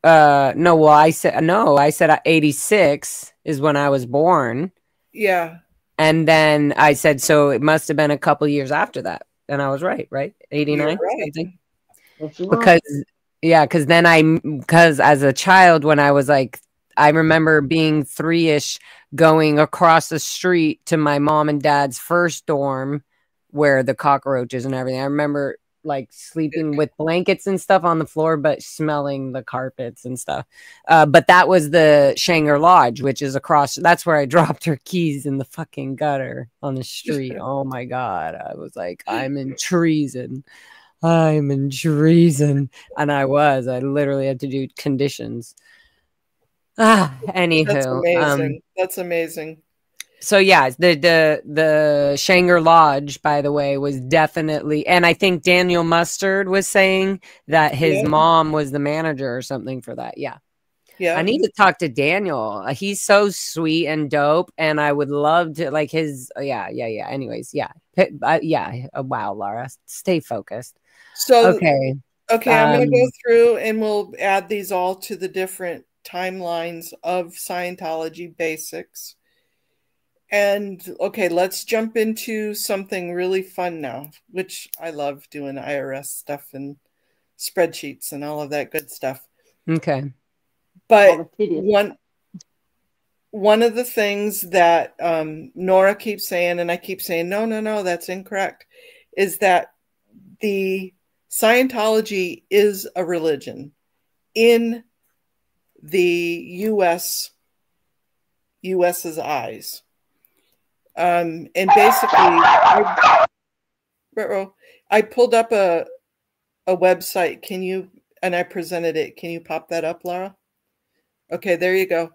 No, well, I said 86 is when I was born.
Yeah.
And then I said, so it must have been a couple years after that. And I was right? 89?
Right.
Because because as a child, when I was like, I remember being 3-ish, going across the street to my mom and dad's first dorm where the cockroaches and everything. I remember like sleeping with blankets and stuff on the floor, but smelling the carpets and stuff. But that was the Shanger Lodge, which is across. That's where I dropped her keys in the fucking gutter on the street. Oh my God. I was like, I'm in treason. I'm in treason. And I literally had to do conditions. Anywho.
That's amazing. That's amazing.
So yeah, the Shanger Lodge, by the way, was definitely, and I think Daniel Mustard was saying that his mom was the manager or something for that. Yeah. I need to talk to Daniel. He's so sweet and dope, and I would love to like his. Anyways, wow, Laura, stay focused.
So
okay,
I'm going to go through and we'll add these all to the different timelines of Scientology basics. And okay, let's jump into something really fun now, which I love doing IRS stuff and spreadsheets and all of that good stuff.
Okay.
But one of the things that Nora keeps saying, and I keep saying, no, that's incorrect, is that the Scientology is a religion in the US's eyes. And basically, I pulled up a website. And I presented it. Can you pop that up, Laura? Okay, there you go.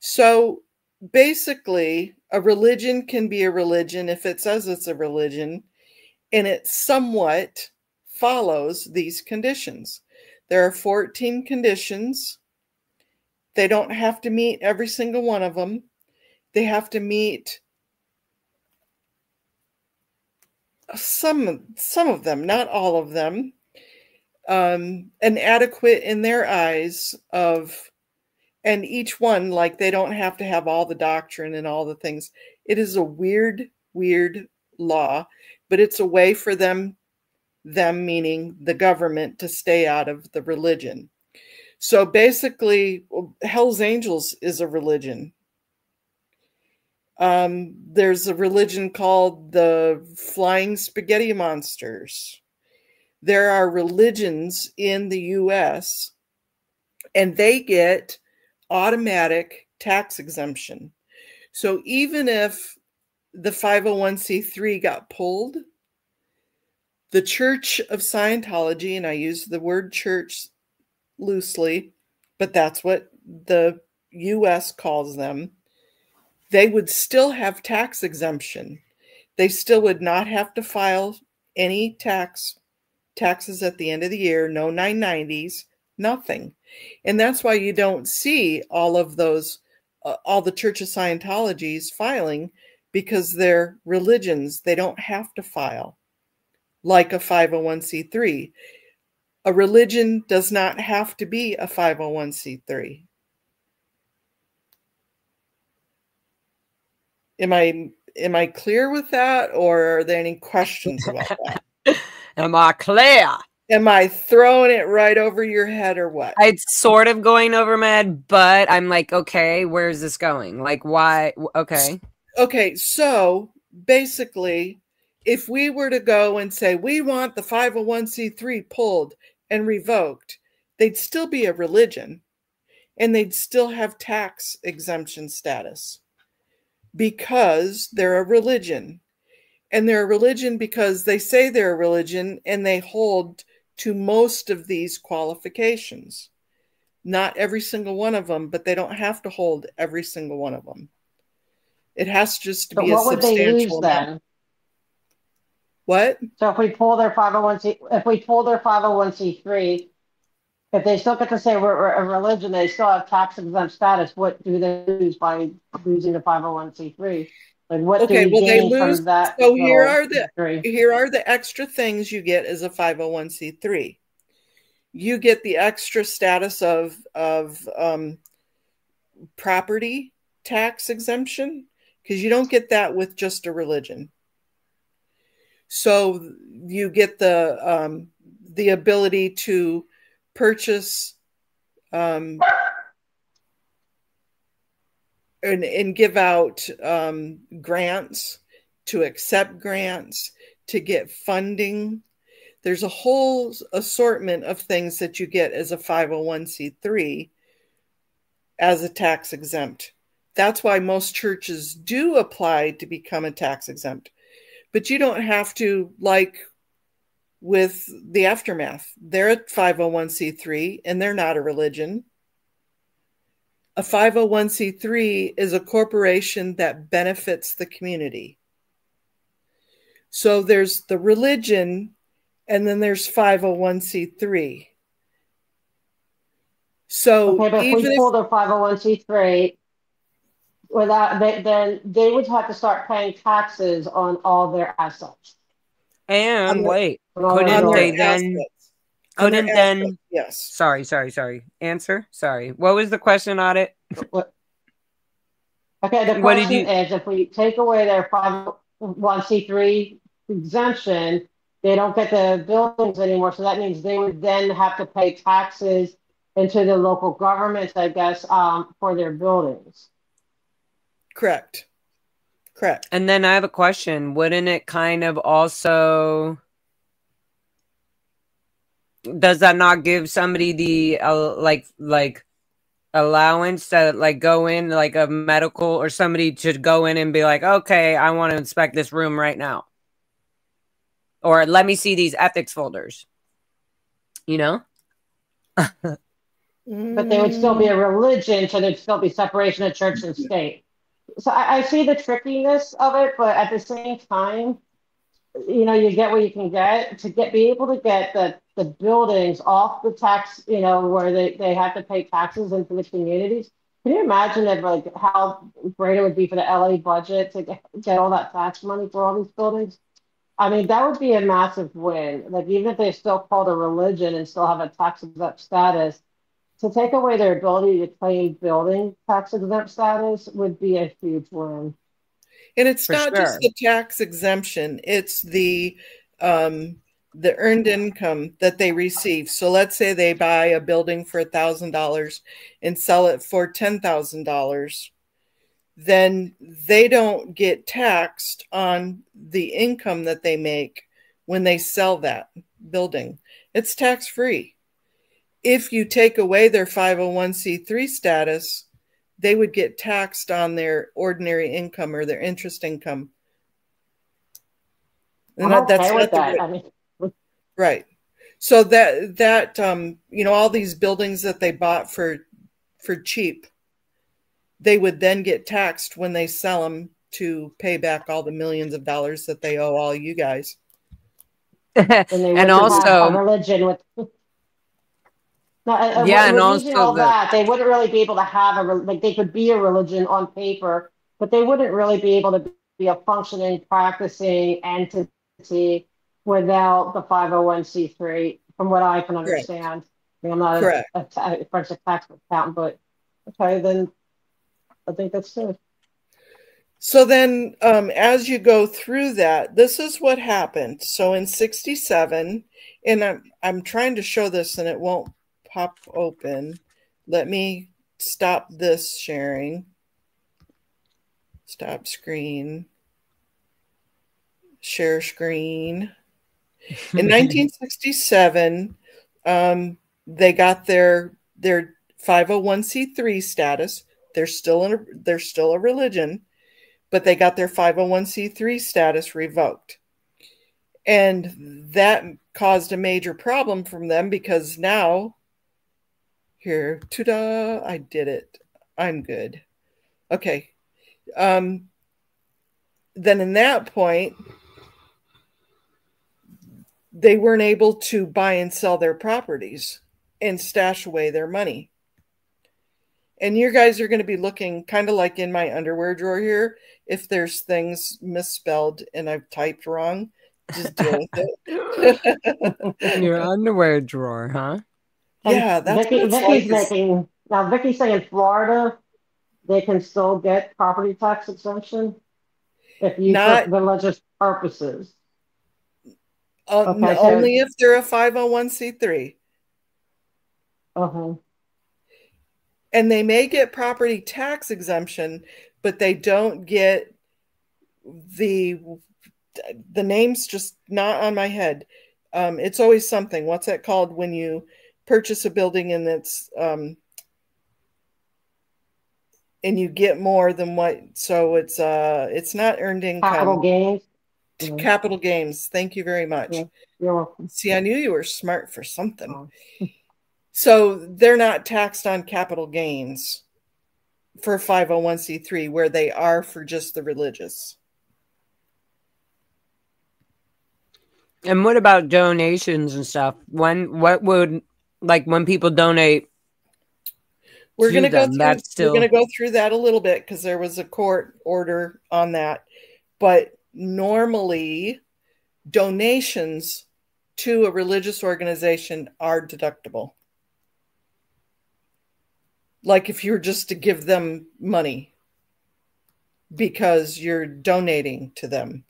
So basically, a religion can be a religion if it says it's a religion, and it somewhat follows these conditions. There are 14 conditions. They don't have to meet every single one of them. They have to meet some of them, not all of them. And adequate in their eyes and each one, like they don't have to have all the doctrine and all the things. It is a weird law, but it's a way for them meaning the government, to stay out of the religion. So basically, Hell's Angels is a religion. There's a religion called the Flying Spaghetti Monsters. There are religions in the US, and they get automatic tax exemption. So even if the 501c3 got pulled, the Church of Scientology, and I use the word church loosely, but that's what the US calls them, they would still have tax exemption. They still would not have to file any taxes at the end of the year, no 990s, nothing. And that's why you don't see all of those, all the Church of Scientologies filing, because they're religions. They don't have to file like a 501c3. A religion does not have to be a 501c3. Am I clear with that, or are there any questions about that?
Am I clear?
Am I throwing it right over your head or what?
It's sort of going over my head, but I'm like, okay, where's this going? Like, why? Okay.
Okay, so basically, if we were to go and say, we want the 501c3 pulled and revoked, they'd still be a religion, and they'd still have tax exemption status because they're a religion. And they're a religion because they say they're a religion and they hold to most of these qualifications. Not every single one of them, but they don't have to hold every single one of them. It has just to be a substantial.
What would they lose then?
What?
So if we pull their 501c3, if they still get to say we're a religion, they still have tax exempt status. What do they lose by losing the 501c3? Like what do we gain from that?
So here are the extra things you get as a 501c3. You get the extra status of property tax exemption, because you don't get that with just a religion. So you get the ability to purchase and give out grants, to accept grants, to get funding. There's a whole assortment of things that you get as a 501c3 as a tax exempt. That's why most churches do apply to become a tax exempt. But you don't have to, like with the Aftermath. They're a 501c3 and they're not a religion. A 501c3 is a corporation that benefits the community. So there's the religion, and then there's 501c3. So
okay, but if we pull their 501c3, then they would have to start paying taxes on all their assets.
And wait, couldn't they then? Couldn't then?
Yes.
Sorry. Answer. Sorry. What was the question on it?
Okay, the question is, if we take away their 501c3 exemption, they don't get the buildings anymore. So that means they would then have to pay taxes into the local governments, I guess, for their buildings.
Correct.
And then I have a question. Wouldn't it kind of also... Does that not give somebody the like allowance to like go in, like a medical, or somebody should go in and be like, okay, I want to inspect this room right now, or let me see these ethics folders, you know?
But they would still be a religion, so there'd still be separation of church and state. So I see the trickiness of it, but at the same time, you get what you can get to be able to get the buildings off the tax, where they have to pay taxes into the communities. Can you imagine how great it would be for the LA budget to get all that tax money for all these buildings? I mean, that would be a massive win. Like, even if they're still called a religion and still have a tax exempt status, to take away their ability to claim building tax exempt status would be a huge win.
And it's not just the tax exemption, it's the earned income that they receive. So let's say they buy a building for $1,000 and sell it for $10,000. then they don't get taxed on the income that they make when they sell that building. It's tax-free. If you take away their 501c3 status, they would get taxed on their ordinary income or their interest income. And
I'm okay
that's
with that.
I mean, right. So that you know, all these buildings that they bought for cheap, they would then get taxed when they sell them to pay back all the millions of dollars that they owe all you guys.
And also,
have a religion with. No,
yeah, and
using all
also
that, they wouldn't really be able to have like they could be a religion on paper, but they wouldn't really be able to be a functioning, practicing entity without the 501c3, from what I can understand. I mean, I'm not a forensic tax accountant, but okay, then I think that's good.
So then, as you go through that, this is what happened. So in 67, and I'm trying to show this and it won't pop open. Let me stop this sharing. Stop screen. Share screen. In 1967, they got their 501c3 status. They're still a religion, but they got their 501c3 status revoked. And that caused a major problem from them because now, here, ta-da, I did it. I'm good. Okay. Then in that point, they weren't able to buy and sell their properties and stash away their money. And you guys are going to be looking kind of like in my underwear drawer here. If there's things misspelled and I've typed wrong, just deal with it.
Your underwear drawer, huh?
Yeah, that's what it's
Vicky's
like.
making now. Vicky's saying in Florida, they can still get property tax exemption if used for religious purposes.
Okay, only if they're a 501c3. And they may get property tax exemption, but they don't get the name's just not on my head. It's always something. What's that called when you purchase a building and it's and you get more than what? So it's not earned income.
Capital gains.
Capital gains. Thank you very much.
Yeah, you're welcome.
See, I knew you were smart for something. So they're not taxed on capital gains for 501c3 where they are for just the religious.
And what about donations and stuff? What would, like, when people donate?
We're going to go through that a little bit because there was a court order on that. But normally, donations to a religious organization are deductible. Like if you were just to give them money because you're donating to them.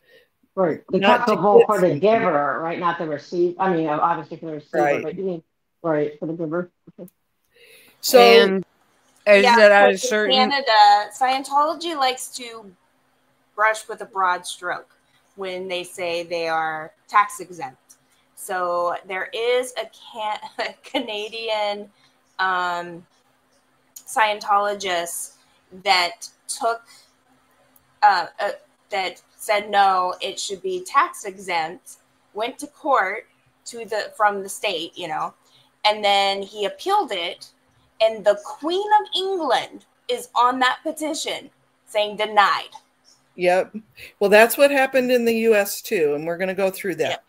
Right. Deductible for the giver, right? Not the receiver. I mean, obviously for the receiver,
right.
But you mean, right, for the giver. Okay.
So,
and
Canada, Scientology likes to brush with a broad stroke when they say they are tax exempt. So there is a Canadian Scientologist that took that said no, it should be tax exempt. Went to court from the state, and then he appealed it, and the Queen of England is on that petition saying denied.
Yep. Well, that's what happened in the U.S. too, and we're going to go through that.
Yep.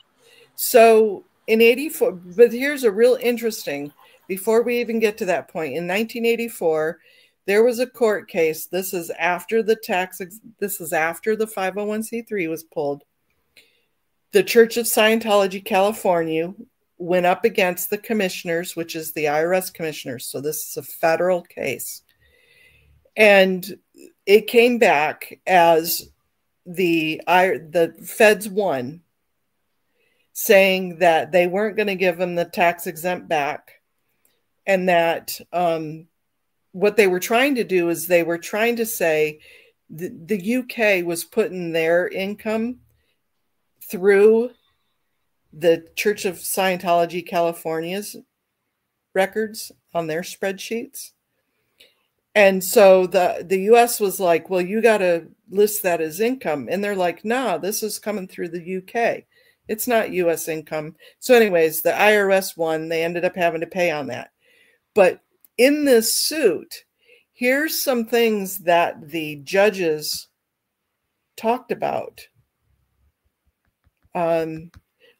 So in 84, but here's a real interesting, before we even get to that point, in 1984, there was a court case. This is after the 501c3 was pulled. The Church of Scientology, California, went up against the commissioners, which is the IRS commissioners. So this is a federal case. And it came back as the feds won, saying that they weren't going to give them the tax exempt back. And that what they were trying to do is they were trying to say the UK was putting their income through the Church of Scientology California's records on their spreadsheets. And so the US was like, well, you got to list that as income. And they're like, nah, this is coming through the UK. It's not US income. So anyways, the IRS won. They ended up having to pay on that. But in this suit, here's some things that the judges talked about. On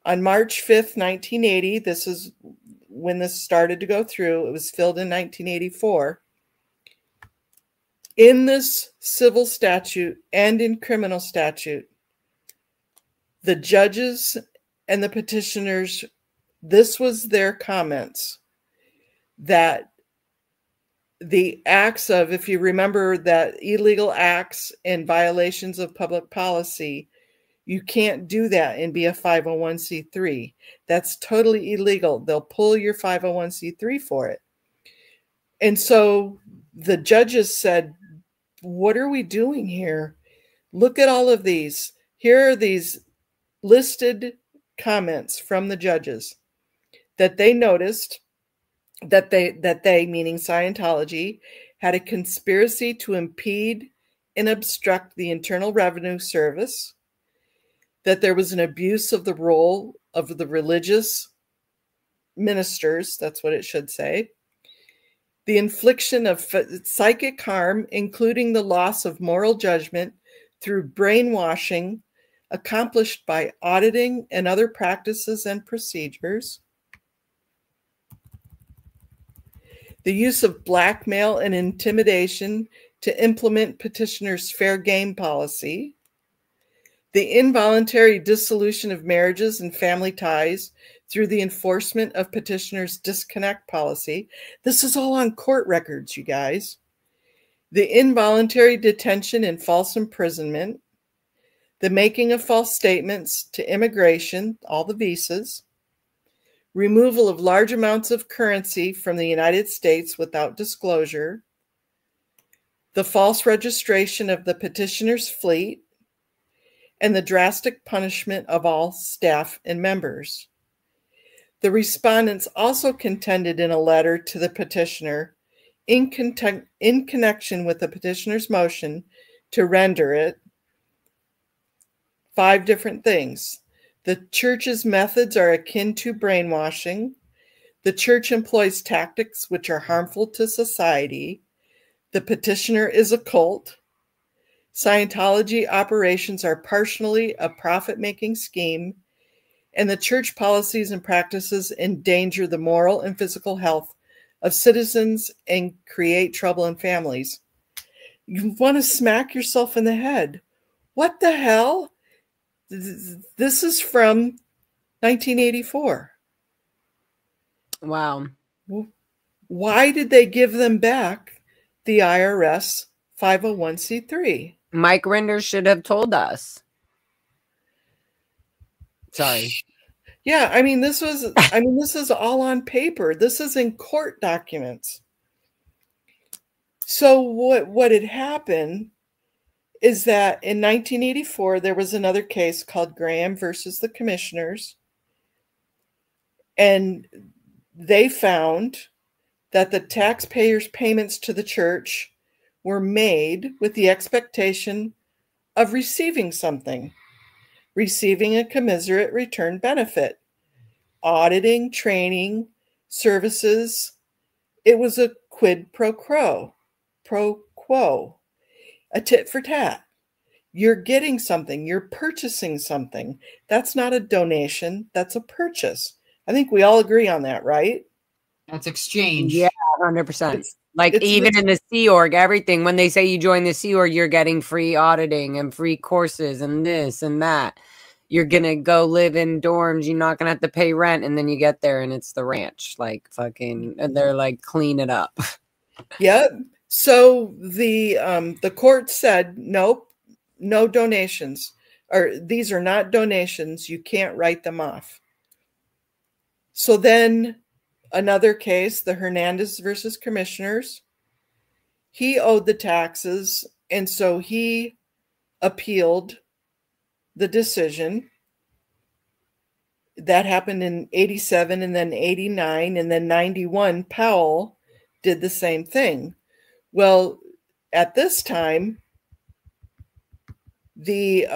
March 5th, 1980, this is when this started to go through. It was filled in 1984. In this civil statute and in criminal statute, the judges and the petitioners, this was their comments, that the acts of, if you remember that illegal acts and violations of public policy, you can't do that and be a 501c3. That's totally illegal. They'll pull your 501c3 for it. And so the judges said, what are we doing here? Look at all of these. Here are these listed comments from the judges that they noticed that they, meaning Scientology, had a conspiracy to impede and obstruct the Internal Revenue Service, that there was an abuse of the role of the religious ministers, that's what it should say, the infliction of psychic harm, including the loss of moral judgment through brainwashing, accomplished by auditing and other practices and procedures, the use of blackmail and intimidation to implement petitioners' fair game policy, the involuntary dissolution of marriages and family ties through the enforcement of petitioners' disconnect policy. This is all on court records, you guys. The involuntary detention and false imprisonment, the making of false statements to immigration, all the visas, removal of large amounts of currency from the United States without disclosure, the false registration of the petitioner's fleet, and the drastic punishment of all staff and members. The respondents also contended in a letter to the petitioner in connection with the petitioner's motion to render it 5 different things. The church's methods are akin to brainwashing. The church employs tactics which are harmful to society. The petitioner is a cult. Scientology operations are partially a profit-making scheme, and the church policies and practices endanger the moral and physical health of citizens and create trouble in families. You want to smack yourself in the head. What the hell? This is from 1984.
Wow.
Why did they give them back the IRS 501c3?
Mike Rinder should have told us. Sorry.
Yeah, I mean, this is all on paper. This is in court documents. So what had happened is that in 1984, there was another case called Graham versus the Commissioners. And they found that the taxpayers' payments to the church were made with the expectation of receiving something, receiving a commensurate return benefit, auditing, training, services. It was a quid pro quo, a tit for tat. You're getting something, you're purchasing something. That's not a donation, that's a purchase. I think we all agree on that, right?
That's exchange.
Yeah, 100%. Even in the Sea Org, everything, when they say you join the Sea Org, you're getting free auditing and free courses and this and that. You're going to go live in dorms. You're not going to have to pay rent. And then you get there and it's the ranch. Like fucking, and they're like, clean it up.
Yep. So the court said, nope, no donations. Or these are not donations. You can't write them off. So then another case, the Hernandez versus Commissioners, he owed the taxes And so he appealed the decision. That happened in 87 and then 89 and then 91. Powell did the same thing. Well, at this time, it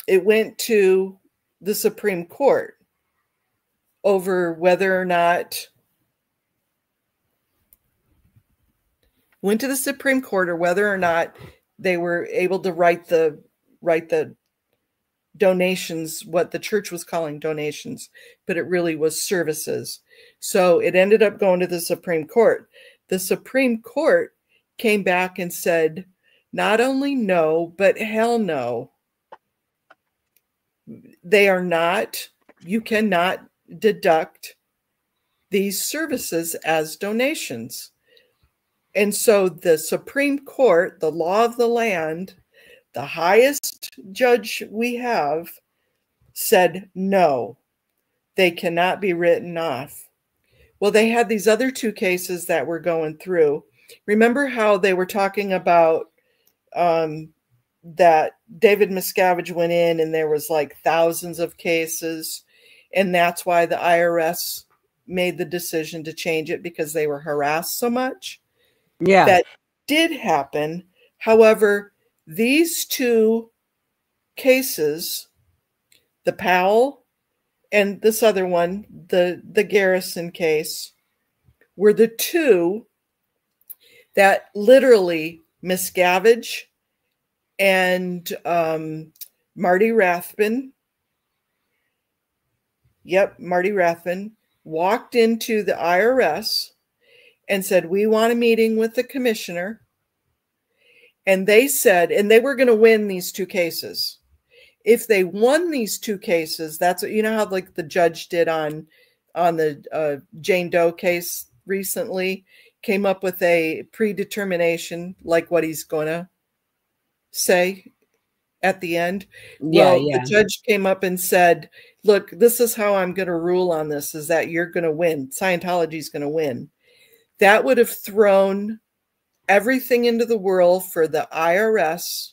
went to the Supreme Court over whether or not they were able to write the donations, what the church was calling donations, but it really was services. So it ended up going to the Supreme Court. The Supreme Court came back and said, not only no, but hell no. They are not, you cannot deduct these services as donations. And so the Supreme Court, the law of the land, the highest judge we have, said no, they cannot be written off. Well, they had these other two cases that were going through. Remember how they were talking about that David Miscavige went in and there was like thousands of cases, and that's why the IRS made the decision to change it, because they were harassed so much.
Yeah.
That did happen. However, these two cases, the Powell and this other one, the Garrison case, were the two that literally Miscavige and Marty Rathbun, Marty Rathbun, walked into the IRS and said, we want a meeting with the commissioner. And they said, and they were going to win these two cases. If they won these two cases, that's what, you know how like the judge did on the Jane Doe case recently, came up with a predetermination, like what he's going to say at the end. The judge came up and said, look, this is how I'm going to rule on this, is that you're going to win. Scientology's going to win. That would have thrown everything into the whirl for the IRS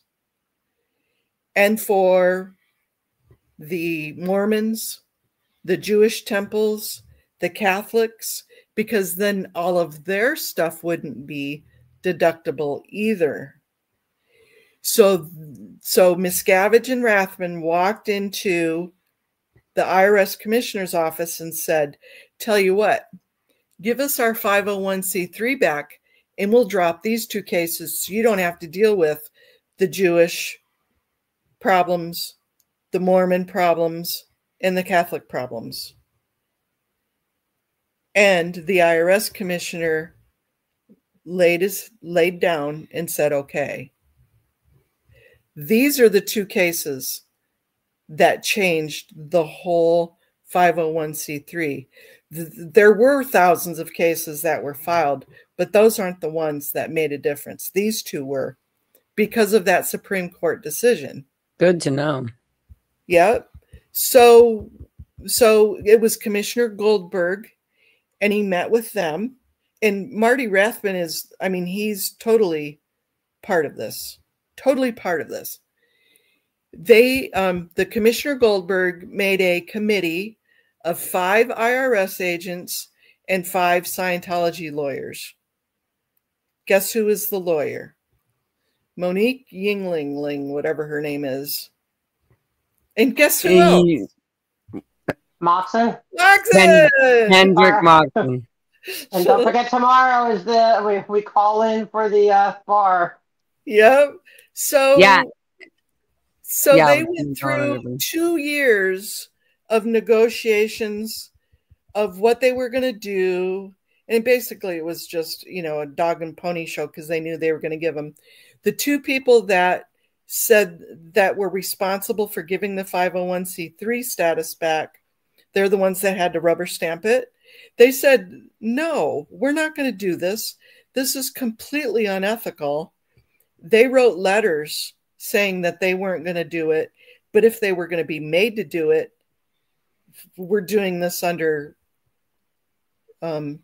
and for the Mormons, the Jewish temples, the Catholics, because then all of their stuff wouldn't be deductible either. So Miscavige and Rathbun walked into the IRS commissioner's office and said, tell you what, give us our 501c3 back and we'll drop these two cases so you don't have to deal with the Jewish problems, the Mormon problems, and the Catholic problems. And the IRS commissioner laid down and said, okay. These are the two cases that changed the whole 501c3. There were thousands of cases that were filed, but those aren't the ones that made a difference. These two were, because of that Supreme Court decision.
Good to know.
Yep. So it was Commissioner Goldberg, and he met with them. And Marty Rathbun is, I mean, he's totally part of this. Totally part of this. The Commissioner Goldberg made a committee of 5 IRS agents and 5 Scientology lawyers. Guess who is the lawyer? Monique Yingling, whatever her name is. And guess who else?
Moxon.
Hendrik Moxon.
And don't forget, tomorrow is we call in for the bar.
Yep. So
yeah.
They went through 2 years of negotiations of what they were going to do. And basically it was just, a dog and pony show, because they knew they were going to give them. The 2 people that said that were responsible for giving the 501c3 status back, they're the ones that had to rubber stamp it. They said, no, we're not going to do this. This is completely unethical. They wrote letters saying that they weren't going to do it, but if they were going to be made to do it, we're doing this under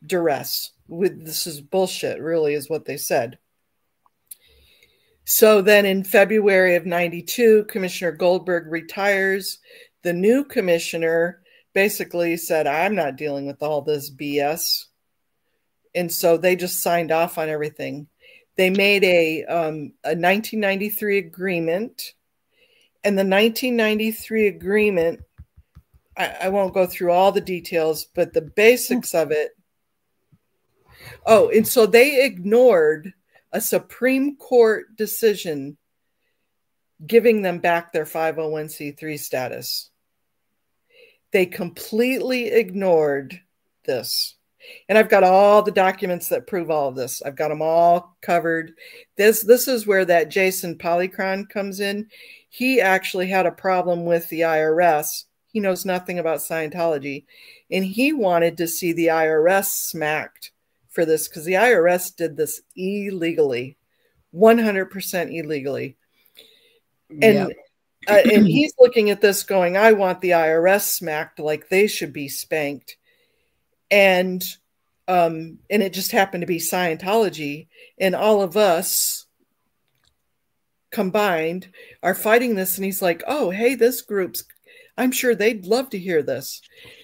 duress. This is bullshit, really, is what they said. So then in February of 92, Commissioner Goldberg retires. The new commissioner basically said, I'm not dealing with all this BS. And so they just signed off on everything. They made a 1993 agreement. And the 1993 agreement, I won't go through all the details, but the basics of it. Oh, and so they ignored a Supreme Court decision giving them back their 501c3 status. They completely ignored this. And I've got all the documents that prove all of this. I've got them all covered. This is where that Jason Polycron comes in. He actually had a problem with the IRS. He knows nothing about Scientology. And he wanted to see the IRS smacked for this because the IRS did this illegally, 100% illegally. And, and he's looking at this going, I want the IRS smacked like they should be spanked. And it just happened to be Scientology, and all of us combined are fighting this. And he's like, oh, hey, this group's, I'm sure they'd love to hear this.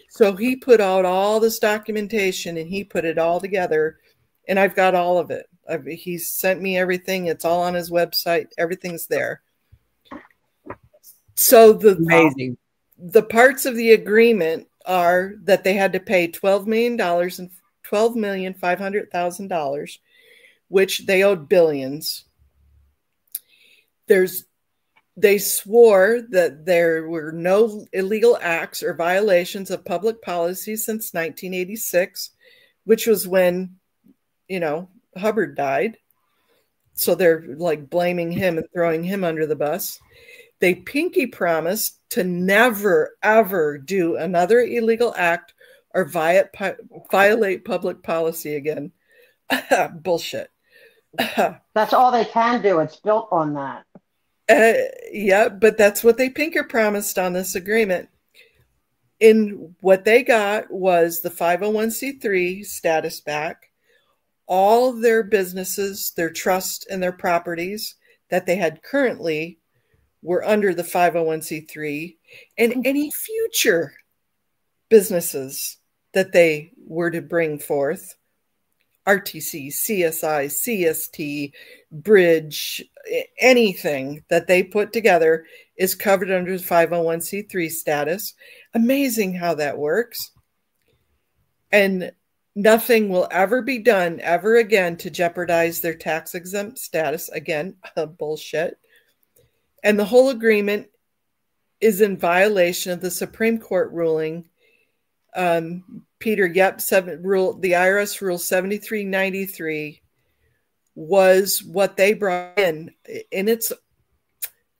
So he put out all this documentation and he put it all together, and I've got all of it. He's sent me everything. It's all on his website. Everything's there. So the parts of the agreement are that they had to pay $12,500,000, which they owed billions. They swore that there were no illegal acts or violations of public policy since 1986, which was when, Hubbard died. So they're like blaming him and throwing him under the bus. They pinky promised to never, ever do another illegal act or violate public policy again. Bullshit.
That's all they can do. It's built on that.
Yeah, but that's what they pinker promised on this agreement. And what they got was the 501c3 status back, all of their businesses, their trusts, and their properties that they had currently were under the 501c3, and any future businesses that they were to bring forth, RTC, CSI, CST, Bridge, anything that they put together is covered under the 501c3 status. Amazing how that works. And nothing will ever be done ever again to jeopardize their tax-exempt status. Again, bullshit. And the whole agreement is in violation of the Supreme Court ruling. Peter, the IRS Rule 7393 was what they brought in, and it's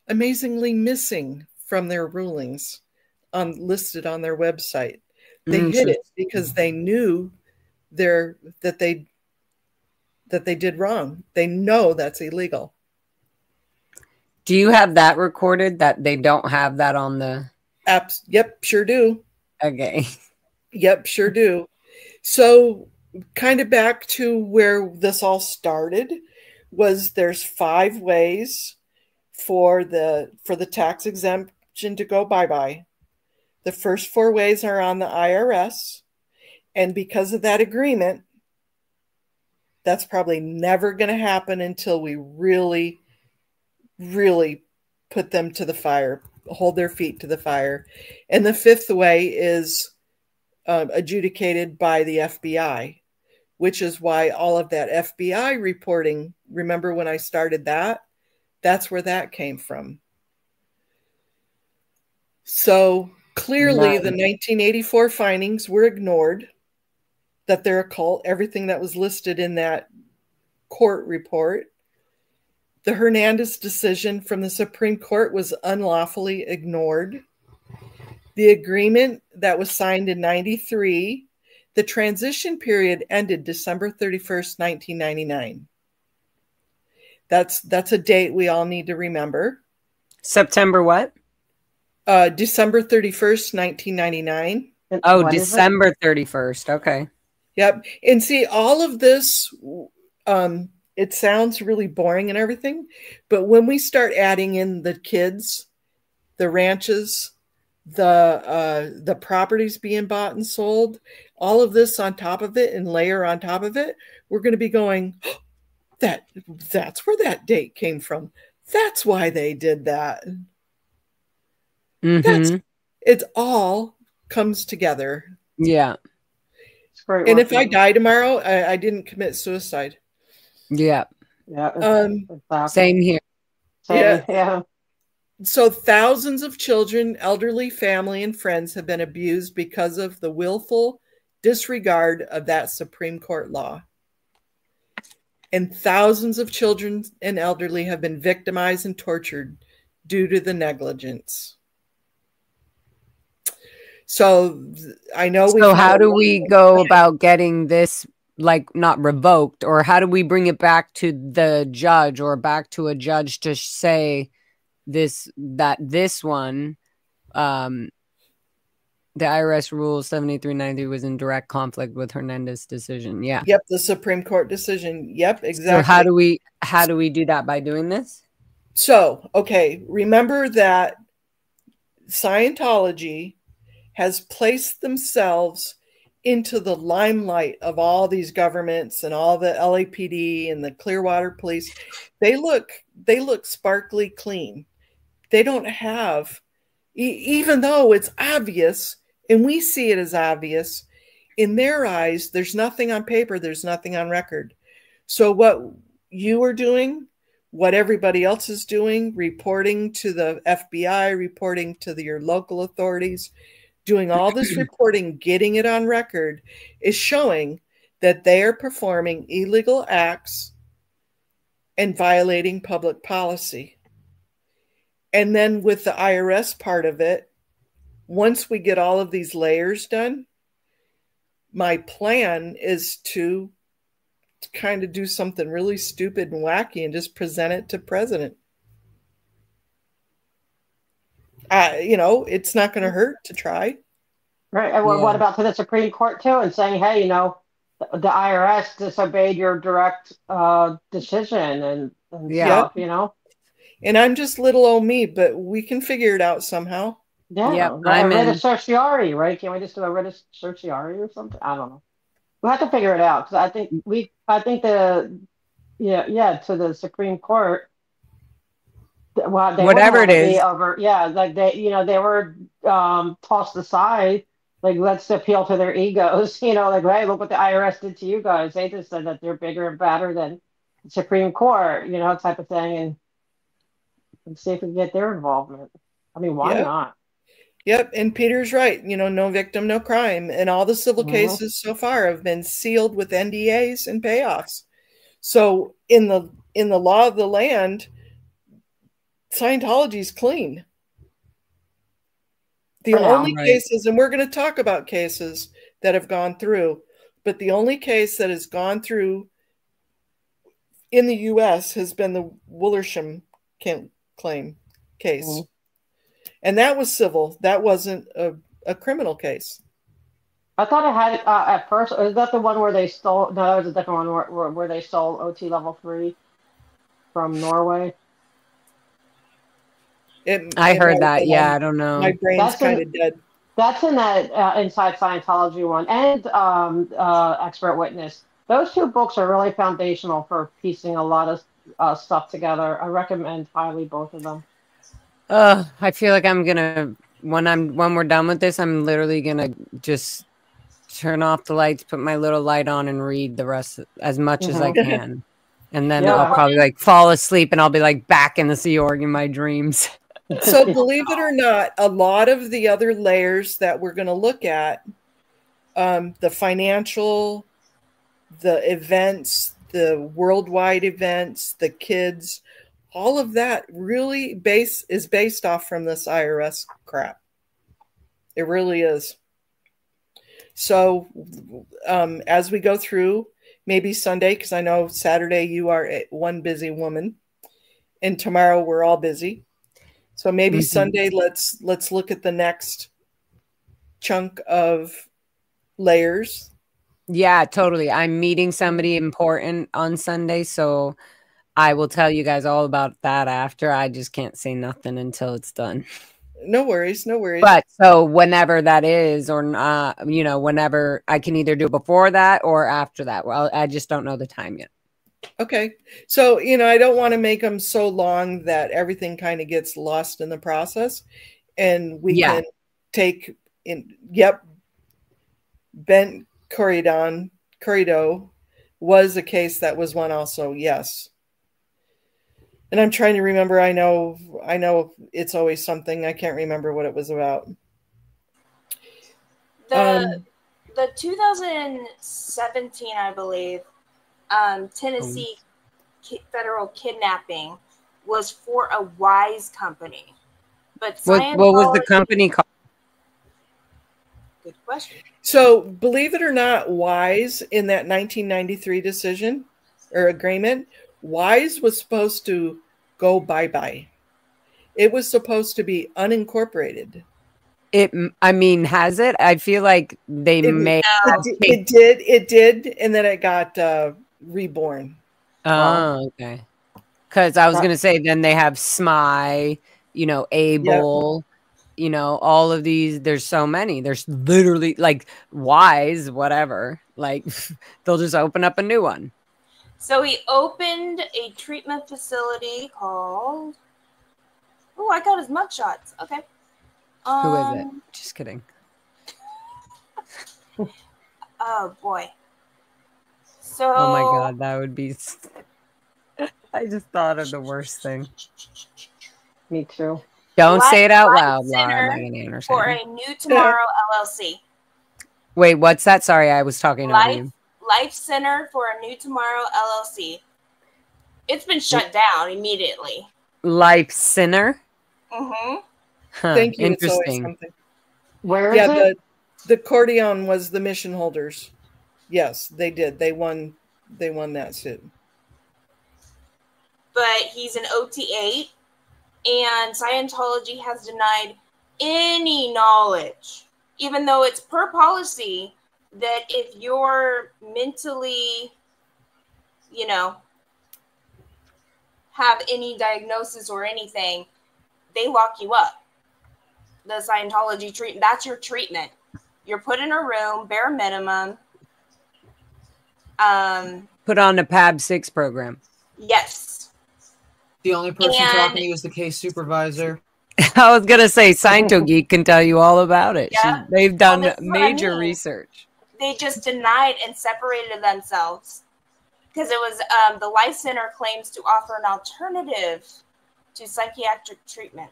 amazingly missing from their rulings listed on their website. They hid it because they knew that they did wrong. They know that's illegal.
Do you have that recorded that they don't have that on the
apps? Yep, sure do.
Okay.
Yep, sure do. So kind of back to where this all started was there's 5 ways for the tax exemption to go bye-bye. The first 4 ways are on the IRS. And because of that agreement, that's probably never going to happen until we really put them to the fire, hold their feet to the fire. And the 5th way is adjudicated by the FBI, which is why all of that FBI reporting, remember when I started that? That's where that came from. So clearly the 1984 findings were ignored, that they're a cult, everything that was listed in that court report. The Hernandez decision from the Supreme Court was unlawfully ignored. The agreement that was signed in 93, the transition period ended December 31st, 1999. That's a date we all need to remember.
September what?
December 31st, 1999.
Oh, December 31st. Okay.
Yep. And see, all of this it sounds really boring and everything, but when we start adding in the kids, the ranches, the properties being bought and sold, all of this on top of it and layer on top of it, we're going to be going, oh, that's where that date came from. That's why they did that. It all comes together.
Yeah.
And if I die tomorrow, I didn't commit suicide.
Yeah.
Yeah.
Same here.
Yeah.
So thousands of children, elderly, family, and friends have been abused because of the willful disregard of that Supreme Court law. And thousands of children and elderly have been victimized and tortured due to the negligence. So I know.
So how do we go about getting this, like, not revoked, or how do we bring it back to the judge or back to a judge to say this one, the IRS Rule 7390 was in direct conflict with Hernandez's decision? Yeah.
Yep, the Supreme Court decision. Yep, exactly.
So how do we do that? By doing this?
So, okay, remember that Scientology has placed themselves into the limelight of all these governments and all the LAPD and the Clearwater Police. They look sparkly clean. They don't have, even though it's obvious, and we see it as obvious, in their eyes, there's nothing on paper, there's nothing on record. So what you are doing, what everybody else is doing, reporting to the FBI, reporting to your local authorities, doing all this reporting, getting it on record, is showing that they are performing illegal acts and violating public policy. And then with the IRS part of it, once we get all of these layers done, my plan is to kind of do something really stupid and wacky and just present it to president. It's not going to hurt to try.
Right. And what about to the Supreme Court too, and saying, hey, the IRS disobeyed your direct decision and stuff,
And I'm just little old me, but we can figure it out somehow.
Yeah. A writ of certiorari, right? Can't we just do a writ of certiorari or something? I don't know. We'll have to figure it out, because I think to the Supreme Court. Well,
whatever it is,
they were tossed aside. Like, let's appeal to their egos. Like, hey, look what the IRS did to you guys. They just said that they're bigger and badder than the Supreme Court, type of thing, and see if we can get their involvement. I mean, why not?
Yep, and Peter's right. No victim, no crime, and all the civil cases so far have been sealed with NDAs and payoffs. So in the law of the land, Scientology is clean. The only cases, and we're going to talk about cases that have gone through, but the only case that has gone through in the U.S. has been the Willersham claim case. And that was civil. That wasn't a criminal case.
I thought it had at first. Is that the one where they stole? No, that was a different one where they stole OT level 3 from Norway.
I heard that. Yeah, I don't know.
My brain's kind of dead.
That's in that Inside Scientology one, and Expert Witness. Those two books are really foundational for piecing a lot of stuff together. I recommend highly both of them.
I feel like I'm gonna when we're done with this, I'm literally gonna just turn off the lights, put my little light on, and read the rest as much as I can, and then I'll probably fall asleep, and I'll be back in the Sea Org in my dreams.
So believe it or not, a lot of the other layers that we're going to look at, the financial, the events, the worldwide events, the kids, all of that really is based off from this IRS crap. It really is. So as we go through, maybe Sunday, because I know Saturday you are one busy woman, and tomorrow we're all busy. So maybe Sunday, let's look at the next chunk of layers.
Yeah, totally. I'm meeting somebody important on Sunday, so I will tell you guys all about that after. I just can't say nothing until it's done.
No worries, no worries.
But so whenever that is, or whenever I can either do it before that or after that. Well, I just don't know the time yet.
Okay. So, I don't want to make them so long that everything kind of gets lost in the process. And we can take in, Ben Corrido was a case that was one also, yes. And I'm trying to remember, I know it's always something. I can't remember what it was about.
The 2017, I believe, Tennessee federal kidnapping was for a Wise company. But
what was the company called?
Good question.
So, believe it or not, Wise in that 1993 decision or agreement, Wise was supposed to go bye-bye. It was supposed to be unincorporated.
Has it? I feel like they may.
It did, and then it got reborn.
Oh, okay. Because I was going to say, then they have SMY, Able, all of these. There's so many. There's literally like Wise, whatever. Like they'll just open up a new one.
So he opened a treatment facility called. Oh, I got his mugshots. Okay.
Who is it? Just kidding.
Oh boy. So.
Oh my God, that would be. I just thought of the worst thing.
Me too.
Don't say it out loud, Laura Megan Anderson.
For a New Tomorrow LLC.
Wait, what's that? Sorry, I was talking over you.
Life Center for a New Tomorrow LLC. It's been shut down immediately. Life
Center?
Mm-hmm.
Huh,
Thank you.
Interesting.
Where is it?
The Cordion was the mission holders. Yes, they did. They won that suit.
But he's an OT8, and Scientology has denied any knowledge, even though it's per policy that if you're mentally, have any diagnosis or anything, they lock you up. The Scientology treatment, that's your treatment. You're put in a room, bare minimum.
Put on a PAB 6 program.
Yes.
The only person talking to you is the case supervisor.
I was going to say, Sciento Geek can tell you all about it.
Yeah.
They've done major research.
They just denied and separated themselves because it was the Life Center claims to offer an alternative to psychiatric treatment.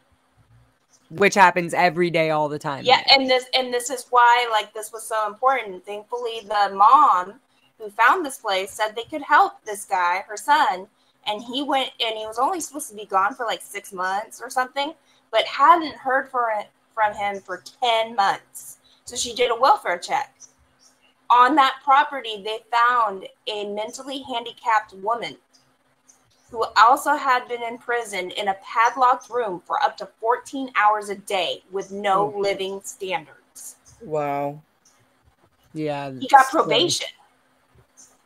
Which happens every day, all the time.
Yeah, and this is why this was so important. Thankfully, the mom who found this place said they could help this guy, her son, and he went and he was only supposed to be gone for 6 months or something, but hadn't heard from him for 10 months. So she did a welfare check. On that property, they found a mentally handicapped woman who also had been imprisoned in a padlocked room for up to 14 hours a day with no living standards.
Wow.
Yeah.
He got probation.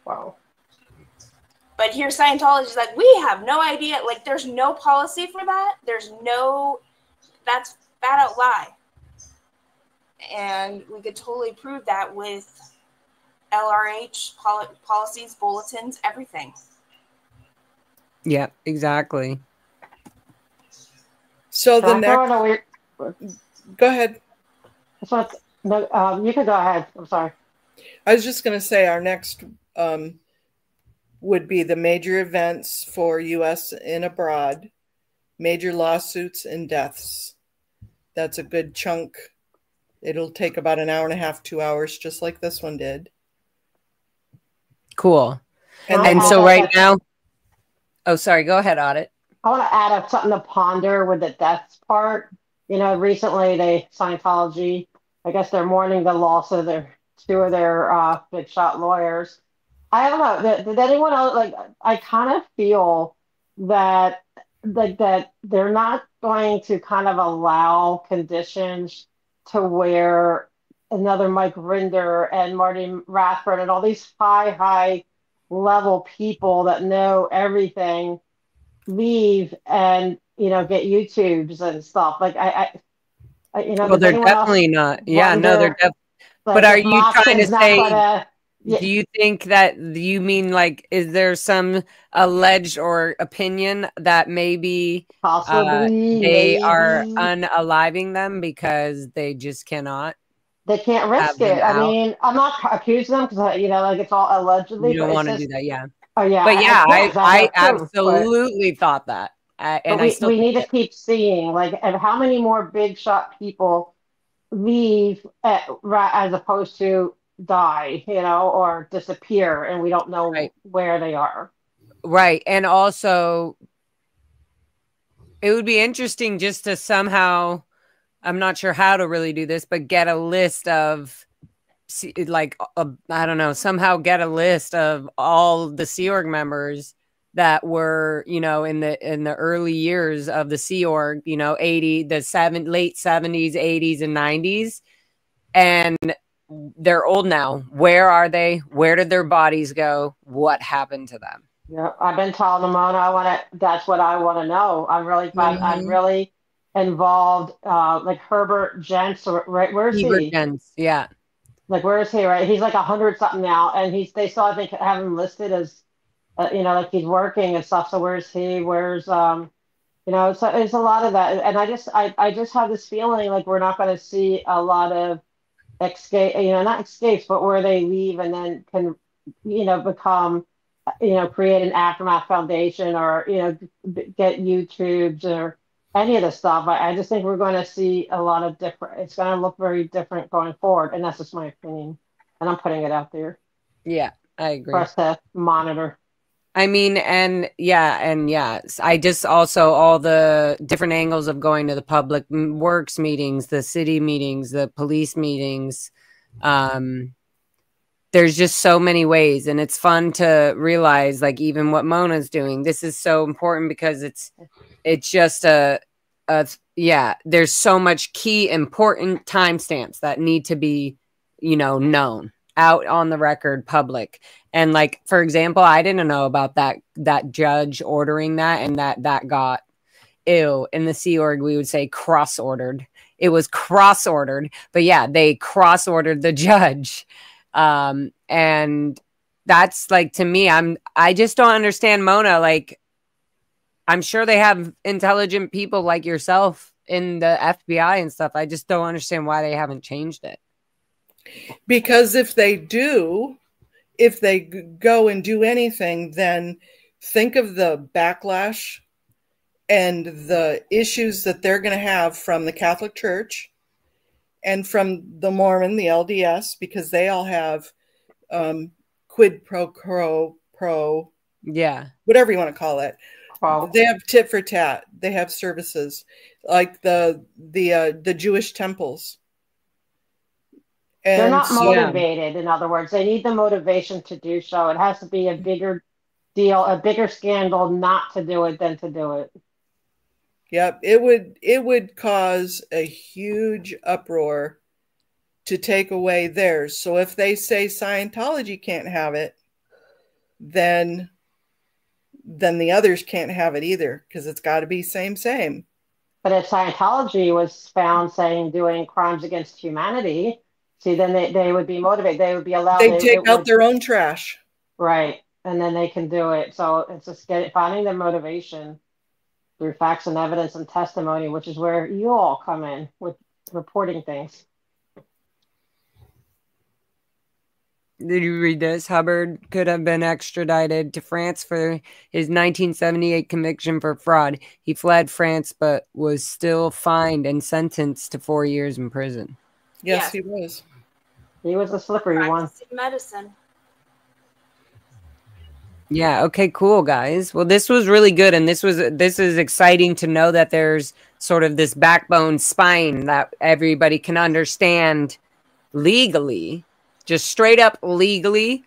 Wow.
But here Scientology is we have no idea. There's no policy for that. That's flat out lie. And we could totally prove that with LRH policies, bulletins, everything.
Yeah, exactly.
So the next, go ahead.
You could go ahead. I'm sorry.
I was just going to say our next would be the major events for U.S. and abroad, major lawsuits and deaths. That's a good chunk. It'll take about an hour and a half, 2 hours, just like this one did.
Cool. And so right now, oh, sorry, go ahead, Audit.
I want to add up something to ponder with the deaths part. Recently Scientology, I guess they're mourning the loss of two of their big shot lawyers. I don't know. Did anyone else, I kind of feel that that they're not going to kind of allow conditions to where another Mike Rinder and Marty Rathbard and all these high level people that know everything leave and get YouTubes and stuff. Like
Well,
does
they're
anyone else
definitely not. Yeah, no, they're
wonder
definitely.
like
But are
if
you trying to
Moxon's not
say,
gonna
do you think that you mean like, is there some alleged or opinion that maybe
possibly
they are
maybe
unaliving them because they just cannot
they can't risk
have them
it? I
out?
mean, I'm not accusing them because like it's all allegedly,
You
but
don't
it's
want to do
just
that, yeah.
oh yeah,
But
of
yeah,
course I
I
have proof,
absolutely thought that,
but
and I still
we
think
need to
it.
keep seeing like and how many more big shot people leave as opposed to die, or disappear, and we don't know
Right,
where they are.
right, and also it would be interesting just to somehow. I'm not sure how to really do this, but get a list of like I don't know, somehow get a list of all the Sea Org members that were, in the early years of the Sea Org, late 70s, 80s, and 90s, and they're old now. Where are they? Where did their bodies go? What happened to them?
Yeah, I've been telling them, that's what I want to know. I'm really involved. Like Herbert Jens, right? Where's he?
Divergence, yeah.
Like, where is he? Right? He's like 100 something now, and they still, I think, have him listed as, like he's working and stuff. So where's he? Where's so it's a lot of that, and I just have this feeling like we're not going to see a lot of escape, not escapes, but where they leave and then can, become, create an aftermath foundation or, get YouTubes or any of this stuff. I just think we're going to see a lot of different, it's going to look very different going forward. And that's just my opinion. And I'm putting it out there
Yeah, I
for
agree.
us to monitor.
I mean, and yeah, I just also all the different angles of going to the public works meetings, the city meetings, the police meetings. There's just so many ways, and it's fun to realize, like, even what Mona's doing. This is so important because it's just there's so much key important timestamps that need to be, known out on the record, public. And like, for example, I didn't know about that judge ordering that, and that got in the Sea Org, we would say cross ordered. It was cross ordered, but yeah, they cross ordered the judge. And that's like, to me, I just don't understand, Mona. Like, I'm sure they have intelligent people like yourself in the FBI and stuff. I just don't understand why they haven't changed it.
Because if they go and do anything, then think of the backlash and the issues that they're going to have from the Catholic Church and from the Mormon, the LDS, because they all have quid pro quo,
yeah,
whatever you want to call it.
Wow.
They have tit for tat. They have services like the Jewish temples. And
they're not motivated. In other words, they need the motivation to do so. It has to be a bigger deal, a bigger scandal not to do it than to do it.
Yep, it would cause a huge uproar to take away theirs. So if they say Scientology can't have it, then the others can't have it either, because it's got to be same.
But if Scientology was found saying doing crimes against humanity, see, then they would be motivated. They would be allowed.
They take out their own trash.
Right. And then they can do it. So it's just finding their motivation through facts and evidence and testimony, which is where you all come in with reporting things.
Did you read this? Hubbard could have been extradited to France for his 1978 conviction for fraud. He fled France, but was still fined and sentenced to 4 years in prison.
Yes, he was.
He was a slippery one.
Medicine.
Yeah. Okay, cool, guys. Well, this was really good. And this is exciting to know that there's sort of this backbone spine that everybody can understand legally, just straight up legally,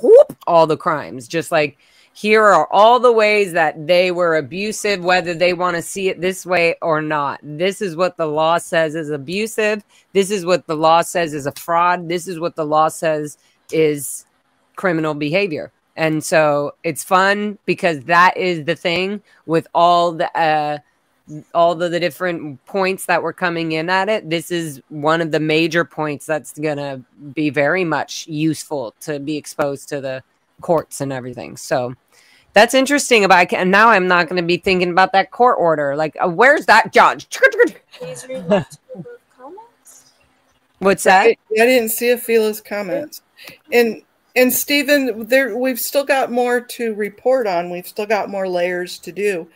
whoop, all the crimes. Just like here are all the ways that they were abusive, whether they want to see it this way or not. This is what the law says is abusive. This is what the law says is a fraud. This is what the law says is criminal behavior. And so it's fun because that is the thing with all the different points that were coming in at it. This is one of the major points that's going to be very much useful to be exposed to the courts and everything. So that's interesting about, and now I'm not going to be thinking about that court order. Like, where's that judge?
Please read my comments.
What's that?
I didn't see Ophel's comments. And Stephen, we've still got more to report on. We've still got more layers to do.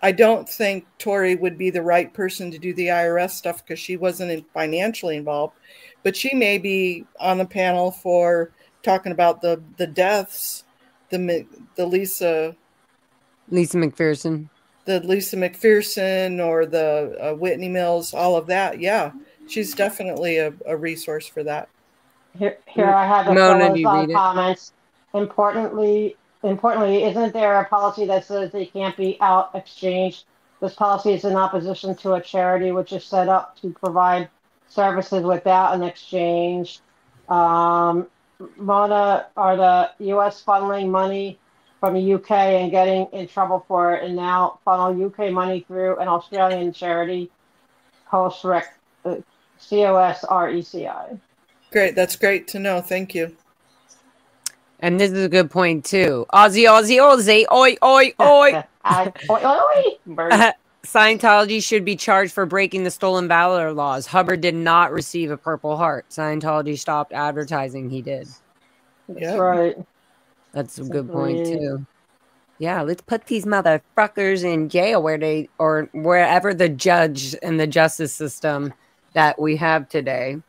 I don't think Tori would be the right person to do the IRS stuff because she wasn't financially involved, but she may be on the panel for talking about the deaths, the Lisa
McPherson,
or the Whitney Mills, all of that. Yeah, she's definitely a resource for that.
Here I have the Phil's comments. Importantly, isn't there a policy that says they can't be out exchanged? This policy is in opposition to a charity which is set up to provide services without an exchange. Mona, are the U.S. funneling money from the UK and getting in trouble for it, and now funnel UK money through an Australian charity, COSRECI.
Great, that's great to know. Thank you.
And this is a good point too. Aussie, oi, oi, oi. Scientology should be charged for breaking the stolen valor laws. Hubbard did not receive a Purple Heart. Scientology stopped advertising he did.
That's right.
That's a good point too. Yeah, let's put these motherfuckers in jail or wherever the judge and the justice system that we have today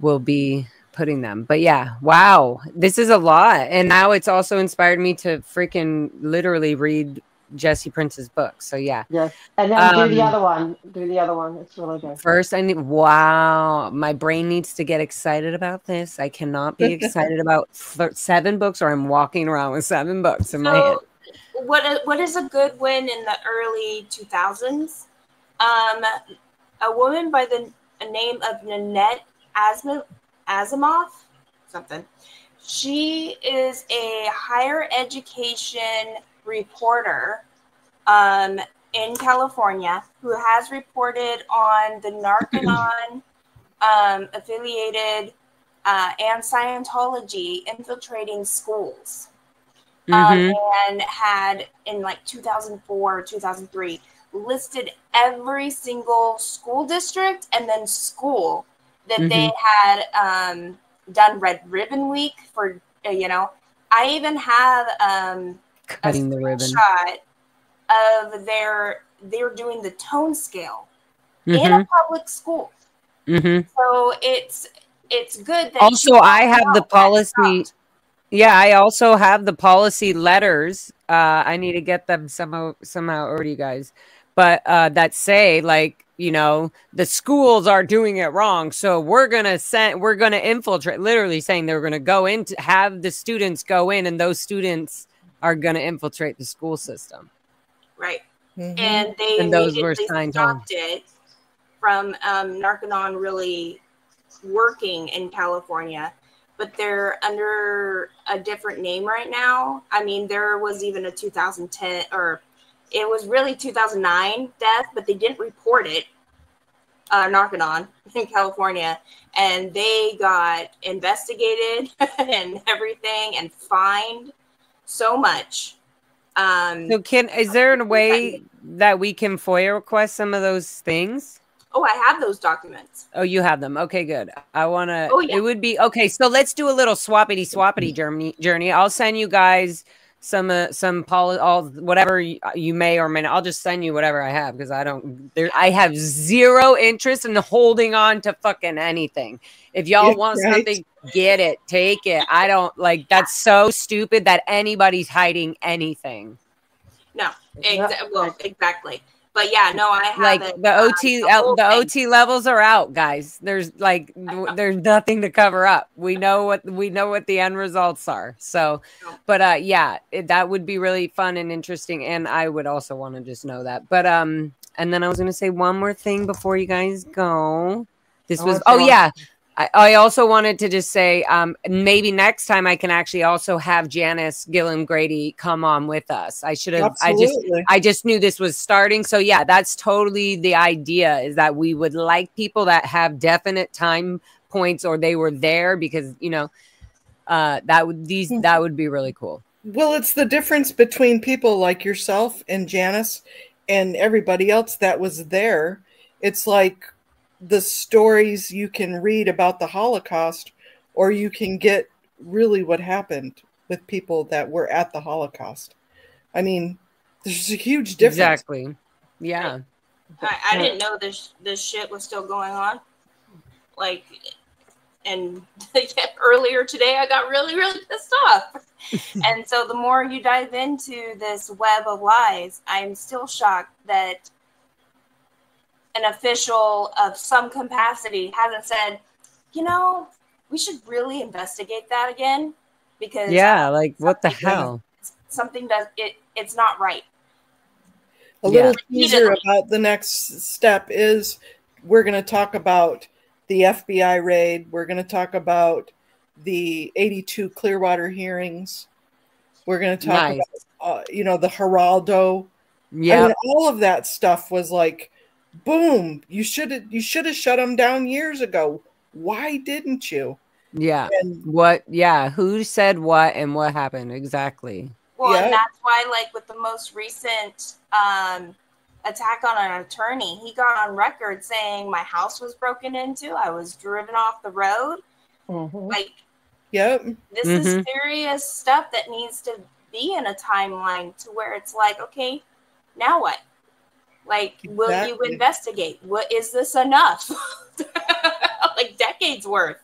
will be putting them. But yeah, wow, this is a lot. And now it's also inspired me to freaking literally read Jesse Prince's book. So yeah.
Yes. And then do the other one. It's really good.
First, my brain needs to get excited about this. I cannot be excited about 7 books, or I'm walking around with 7 books in my head.
What is a good one in the early 2000s? A woman by the name of Nanette Asimov, something. She is a higher education reporter in California who has reported on the Narconon affiliated and Scientology infiltrating schools. And had in like 2004, 2003 listed every single school district and then school that they had done Red Ribbon Week for, I even have
cutting the ribbon
shot of they're doing the tone scale in a public school. So it's good that
also I have the policy. Yeah, I also have the policy letters. I need to get them somehow over to you guys. But that say, like, the schools are doing it wrong. So we're going to infiltrate, literally saying they're going to go in to have the students go in, and those students are going to infiltrate the school system.
Right. And they immediately stopped it from Narconon really working in California. But they're under a different name right now. I mean, there was even a 2010, or it was really 2009 death, but they didn't report it, Narconon in California. And they got investigated and everything and fined so much.
So is there a way that we can FOIA request some of those things?
Oh, I have those documents.
Oh, you have them. Okay, good. I want to,
yeah.
It would be, okay, so let's do a little swappity journey. I'll send you guys some whatever you may or may not. I'll just send you whatever I have because I have zero interest in holding on to fucking anything. If y'all want something, get it, take it. I don't that's so stupid that anybody's hiding anything.
No, exactly. But yeah, no, I
Like
haven't.
the OT,
whole
the
thing.
OT levels are out, guys. There's like, there's nothing to cover up. We know what the end results are. So, but yeah, that would be really fun and interesting. And I would also want to just know that. But and then I was gonna say one more thing before you guys go. This was yeah. I also wanted to just say, maybe next time I can actually also have Janice Gilliam Grady come on with us. I should have. I just knew this was starting. So yeah, that's totally the idea. Is that we would like people that have definite time points, or they were there because that would be really cool.
Well, it's the difference between people like yourself and Janice and everybody else that was there. It's like the stories you can read about the Holocaust, or you can get really what happened with people that were at the Holocaust. I mean, there's a huge difference.
Exactly. Yeah.
I didn't know this shit was still going on. Like, and earlier today I got really, really pissed off. And so the more you dive into this web of lies, I'm still shocked that an official of some capacity hasn't said, we should really investigate that again, because
like what the hell?
Something it's not right.
A little teaser about the next step is we're going to talk about the FBI raid. We're going to talk about the 82 Clearwater hearings. We're going to talk about the Geraldo.
Yeah,
I mean, all of that stuff was like, boom, you should have shut them down years ago. Why didn't you?
Yeah. And who said what and what happened exactly?
Well, and that's why, like, with the most recent attack on an attorney, he got on record saying my house was broken into, I was driven off the road. Like, this is serious stuff that needs to be in a timeline to where it's like, okay, now what? Like, will you investigate? What is this enough? Like decades worth.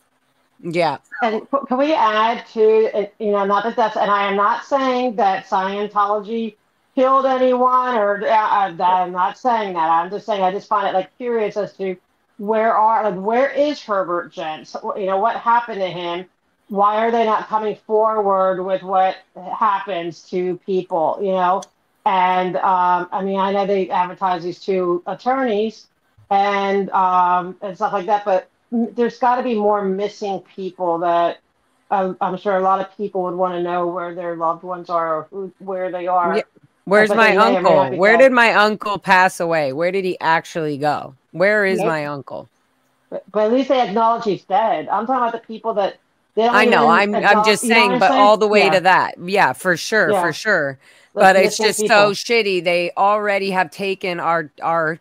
Yeah.
And can we add to, not that that's, and I am not saying that Scientology killed anyone, or I'm not saying that. I'm just saying I just find it like curious as to where is Herbert Jens? What happened to him? Why are they not coming forward with what happens to people? And I mean, I know they advertise these two attorneys and stuff like that, but there's got to be more missing people that I'm sure a lot of people would want to know where their loved ones are, or where they are.
Yeah. Where's my uncle? Where did my uncle pass away? Where did he actually go? Where is my uncle?
But at least they acknowledge he's dead. I'm talking about the people that they don't.
I know. I'm just saying, but all the way to that. Yeah, for sure, for sure. But it's just so shitty. They already have taken our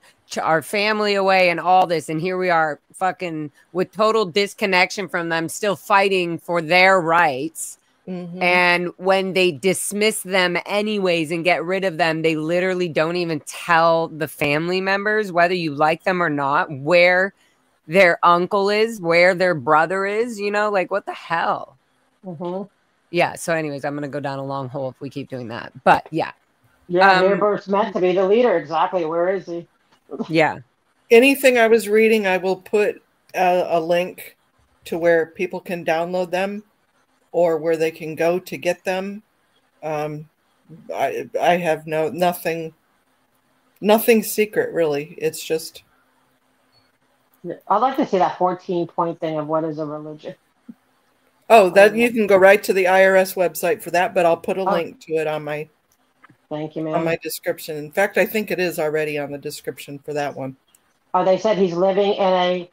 family away and all this, and here we are fucking with total disconnection from them, still fighting for their rights. And when they dismiss them anyways and get rid of them, they literally don't even tell the family members, whether you like them or not, where their uncle is, where their brother is, like what the hell? Yeah. So anyways, I'm going to go down a long hole if we keep doing that. But yeah.
Yeah, Herbert's meant to be the leader. Exactly. Where is he?
Yeah.
Anything I was reading, I will put a link to where people can download them or where they can go to get them. I have nothing secret, really. It's just.
I'd like to see that 14-point thing of what is a religion.
Oh, that you can go right to the IRS website for that, but I'll put a link to it on my.
Thank you, ma'am.
On my description. In fact, I think it is already on the description for that one.
They said he's living in a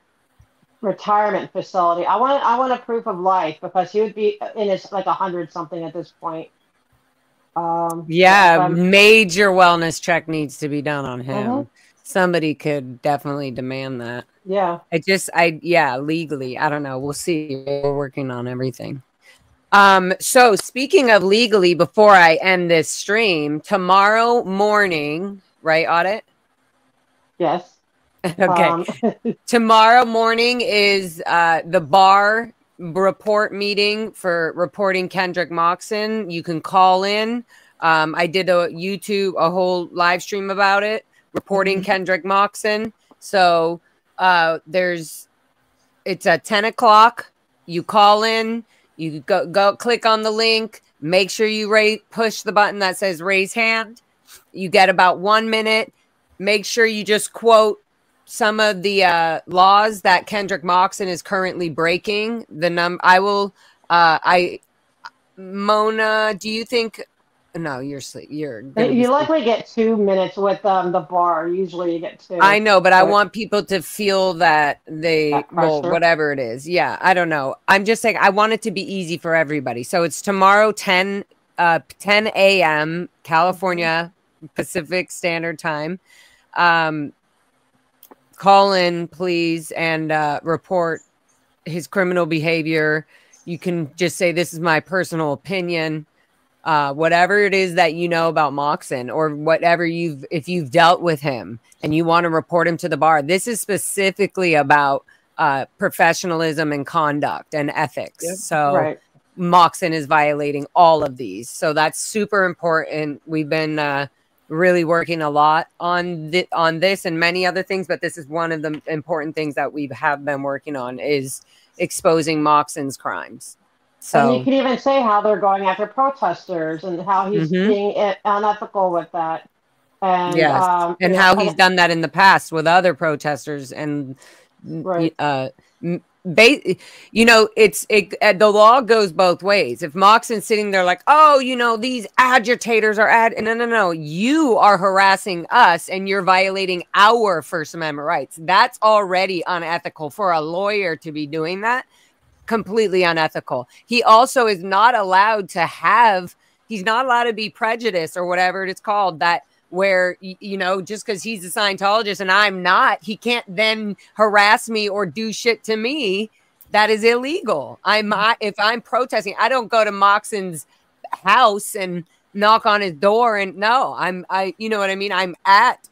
retirement facility. I want a proof of life, because he would be in his 100-something at this point.
Major wellness check needs to be done on him. Somebody could definitely demand that.
Yeah.
Legally. I don't know. We'll see. We're working on everything. So speaking of legally, before I end this stream, tomorrow morning, right, Audit?
Yes.
Okay. Tomorrow morning is the bar report meeting for reporting Kendrick Moxon. You can call in. I did a whole live stream about it. reporting Kendrick Moxon. So it's at 10 o'clock. You call in, you go click on the link, make sure you push the button that says raise hand. You get about 1 minute. Make sure you just quote some of the laws that Kendrick Moxon is currently breaking. Mona, do you think? No, you're asleep. You
likely get 2 minutes with the bar. Usually you get 2.
I know, but I want people to feel that whatever it is. Yeah, I don't know. I'm just saying I want it to be easy for everybody. So it's tomorrow, 10 a.m. California Pacific Standard Time. Call in, please, and report his criminal behavior. You can just say, this is my personal opinion. Whatever it is that you know about Moxon, or whatever if you've dealt with him and you want to report him to the bar. This is specifically about professionalism and conduct and ethics. Yep. So Moxon is violating all of these. So that's super important. We've been really working a lot on this and many other things, but this is one of the important things that we have been working on, is exposing Moxon's crimes. So,
and you can even say how they're going after protesters and how he's being unethical with that. And,
and how he's done that in the past with other protesters. And, the law goes both ways. If Moxon's sitting there like, oh, these agitators are no, you are harassing us and you're violating our First Amendment rights. That's already unethical for a lawyer to be doing that. Completely unethical. He also is not allowed to he's not allowed to be prejudiced, or whatever it's called, that where, just because he's a Scientologist and I'm not, he can't then harass me or do shit to me. That is illegal. If I'm protesting, I don't go to Moxon's house and knock on his door and you know what I mean? I'm at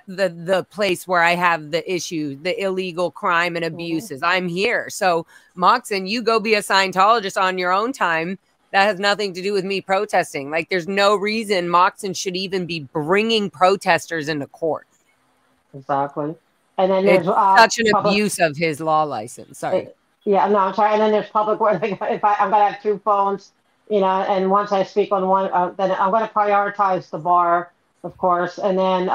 the place where I have the issue, the illegal crime and abuses. I'm here. So Moxon, you go be a Scientologist on your own time. That has nothing to do with me protesting. Like, there's no reason Moxon should even be bringing protesters into court.
Exactly. And then there's
such an abuse of his law license. Sorry.
I'm sorry. And then there's public where if I'm going to have 2 phones, and once I speak on one, then I'm going to prioritize the bar, of course, and then,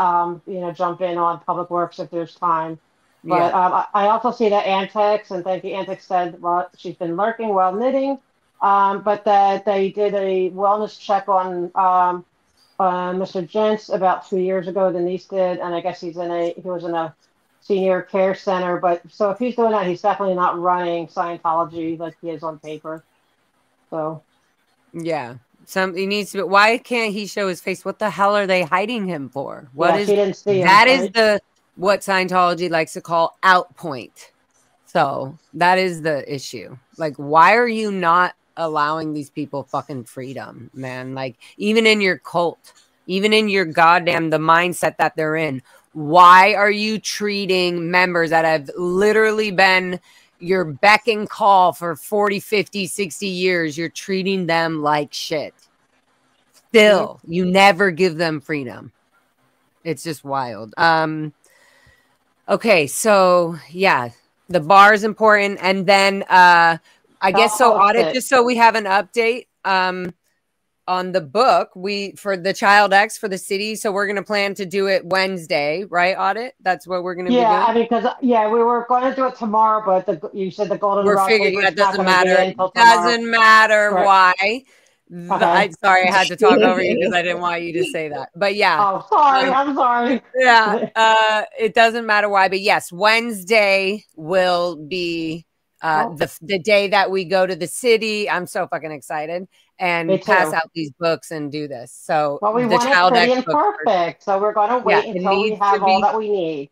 jump in on public works if there's time. But I also see that Antex, and thank you, Antex said, well, she's been lurking while knitting, but that they did a wellness check on Mr. Gents about 2 years ago. Denise did, and I guess he was in a senior care center. But so if he's doing that, he's definitely not running Scientology like he is on paper. So.
Yeah. He needs to. Why can't he show his face? What the hell are they hiding him for? She didn't see him, that right? Is what Scientology likes to call out point. So that is the issue. Like, why are you not allowing these people fucking freedom, man? Like, even in your cult, even in your goddamn the mindset that they're in, why are you treating members that have literally been your beck and call for 40, 50, 60 years, you're treating them like shit. Still, you never give them freedom. It's just wild. Okay, so yeah, the bar is important. And then I guess audit, just so we have an update on the book, for the Child X for the city. So we're going to plan to do it Wednesday, right? Audit. That's what we're going to be doing.
Yeah, I mean, because we were going to do it tomorrow, but you said the Golden
We're figuring that doesn't matter. It doesn't matter why. I'm sorry, I had to talk over you because I didn't want you to say that. But yeah.
Oh, sorry. I'm sorry.
Yeah. It doesn't matter why, but yes, Wednesday will be the day that we go to the city. I'm so fucking excited. And pass out these books and do this. So
we want it pretty and perfect. So we're going to wait until we have all that we need.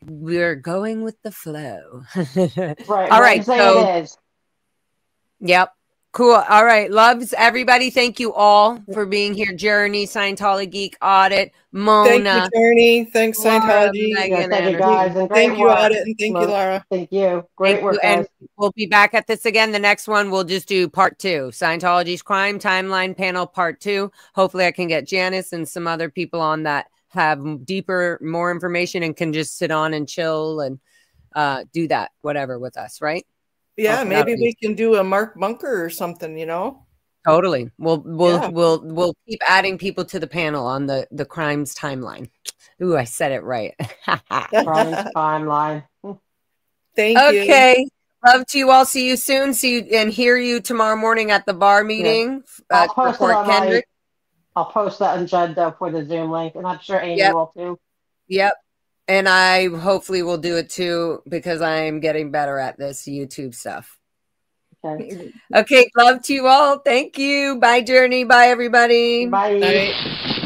We're going with the flow.
Right.
All right.
So it is.
Yep. Cool. All right. Loves everybody. Thank you all for being here. Journey, Scientology Geek, Audit, Mona.
Thank you, Journey. Thanks, Scientology.
Megan, thank you, guys. And
thank you, Audit. And thank you, Laura.
Thank you. Great work, guys.
And we'll be back at this again. The next one, we'll just do part 2. Scientology's Crime Timeline Panel Part 2. Hopefully I can get Janice and some other people on that have deeper, more information and can just sit on and chill and do that, whatever with us, right?
Yeah, maybe we can do a Mark Bunker or something, you know?
Totally. We'll keep adding people to the panel on the crimes timeline. Ooh, I said it right.
Crimes timeline.
Thank you.
Okay. Love to you all. See you soon. See you and hear you tomorrow morning at the bar meeting.
I'll post it on
Kendrick.
I'll post that in Jeddah for the Zoom link, and I'm sure Amy will too.
Yep. And I hopefully will do it too because I'm getting better at this YouTube stuff.
Okay.
Okay. Love to you all. Thank you. Bye, Journey. Bye, everybody.
Bye.
Bye.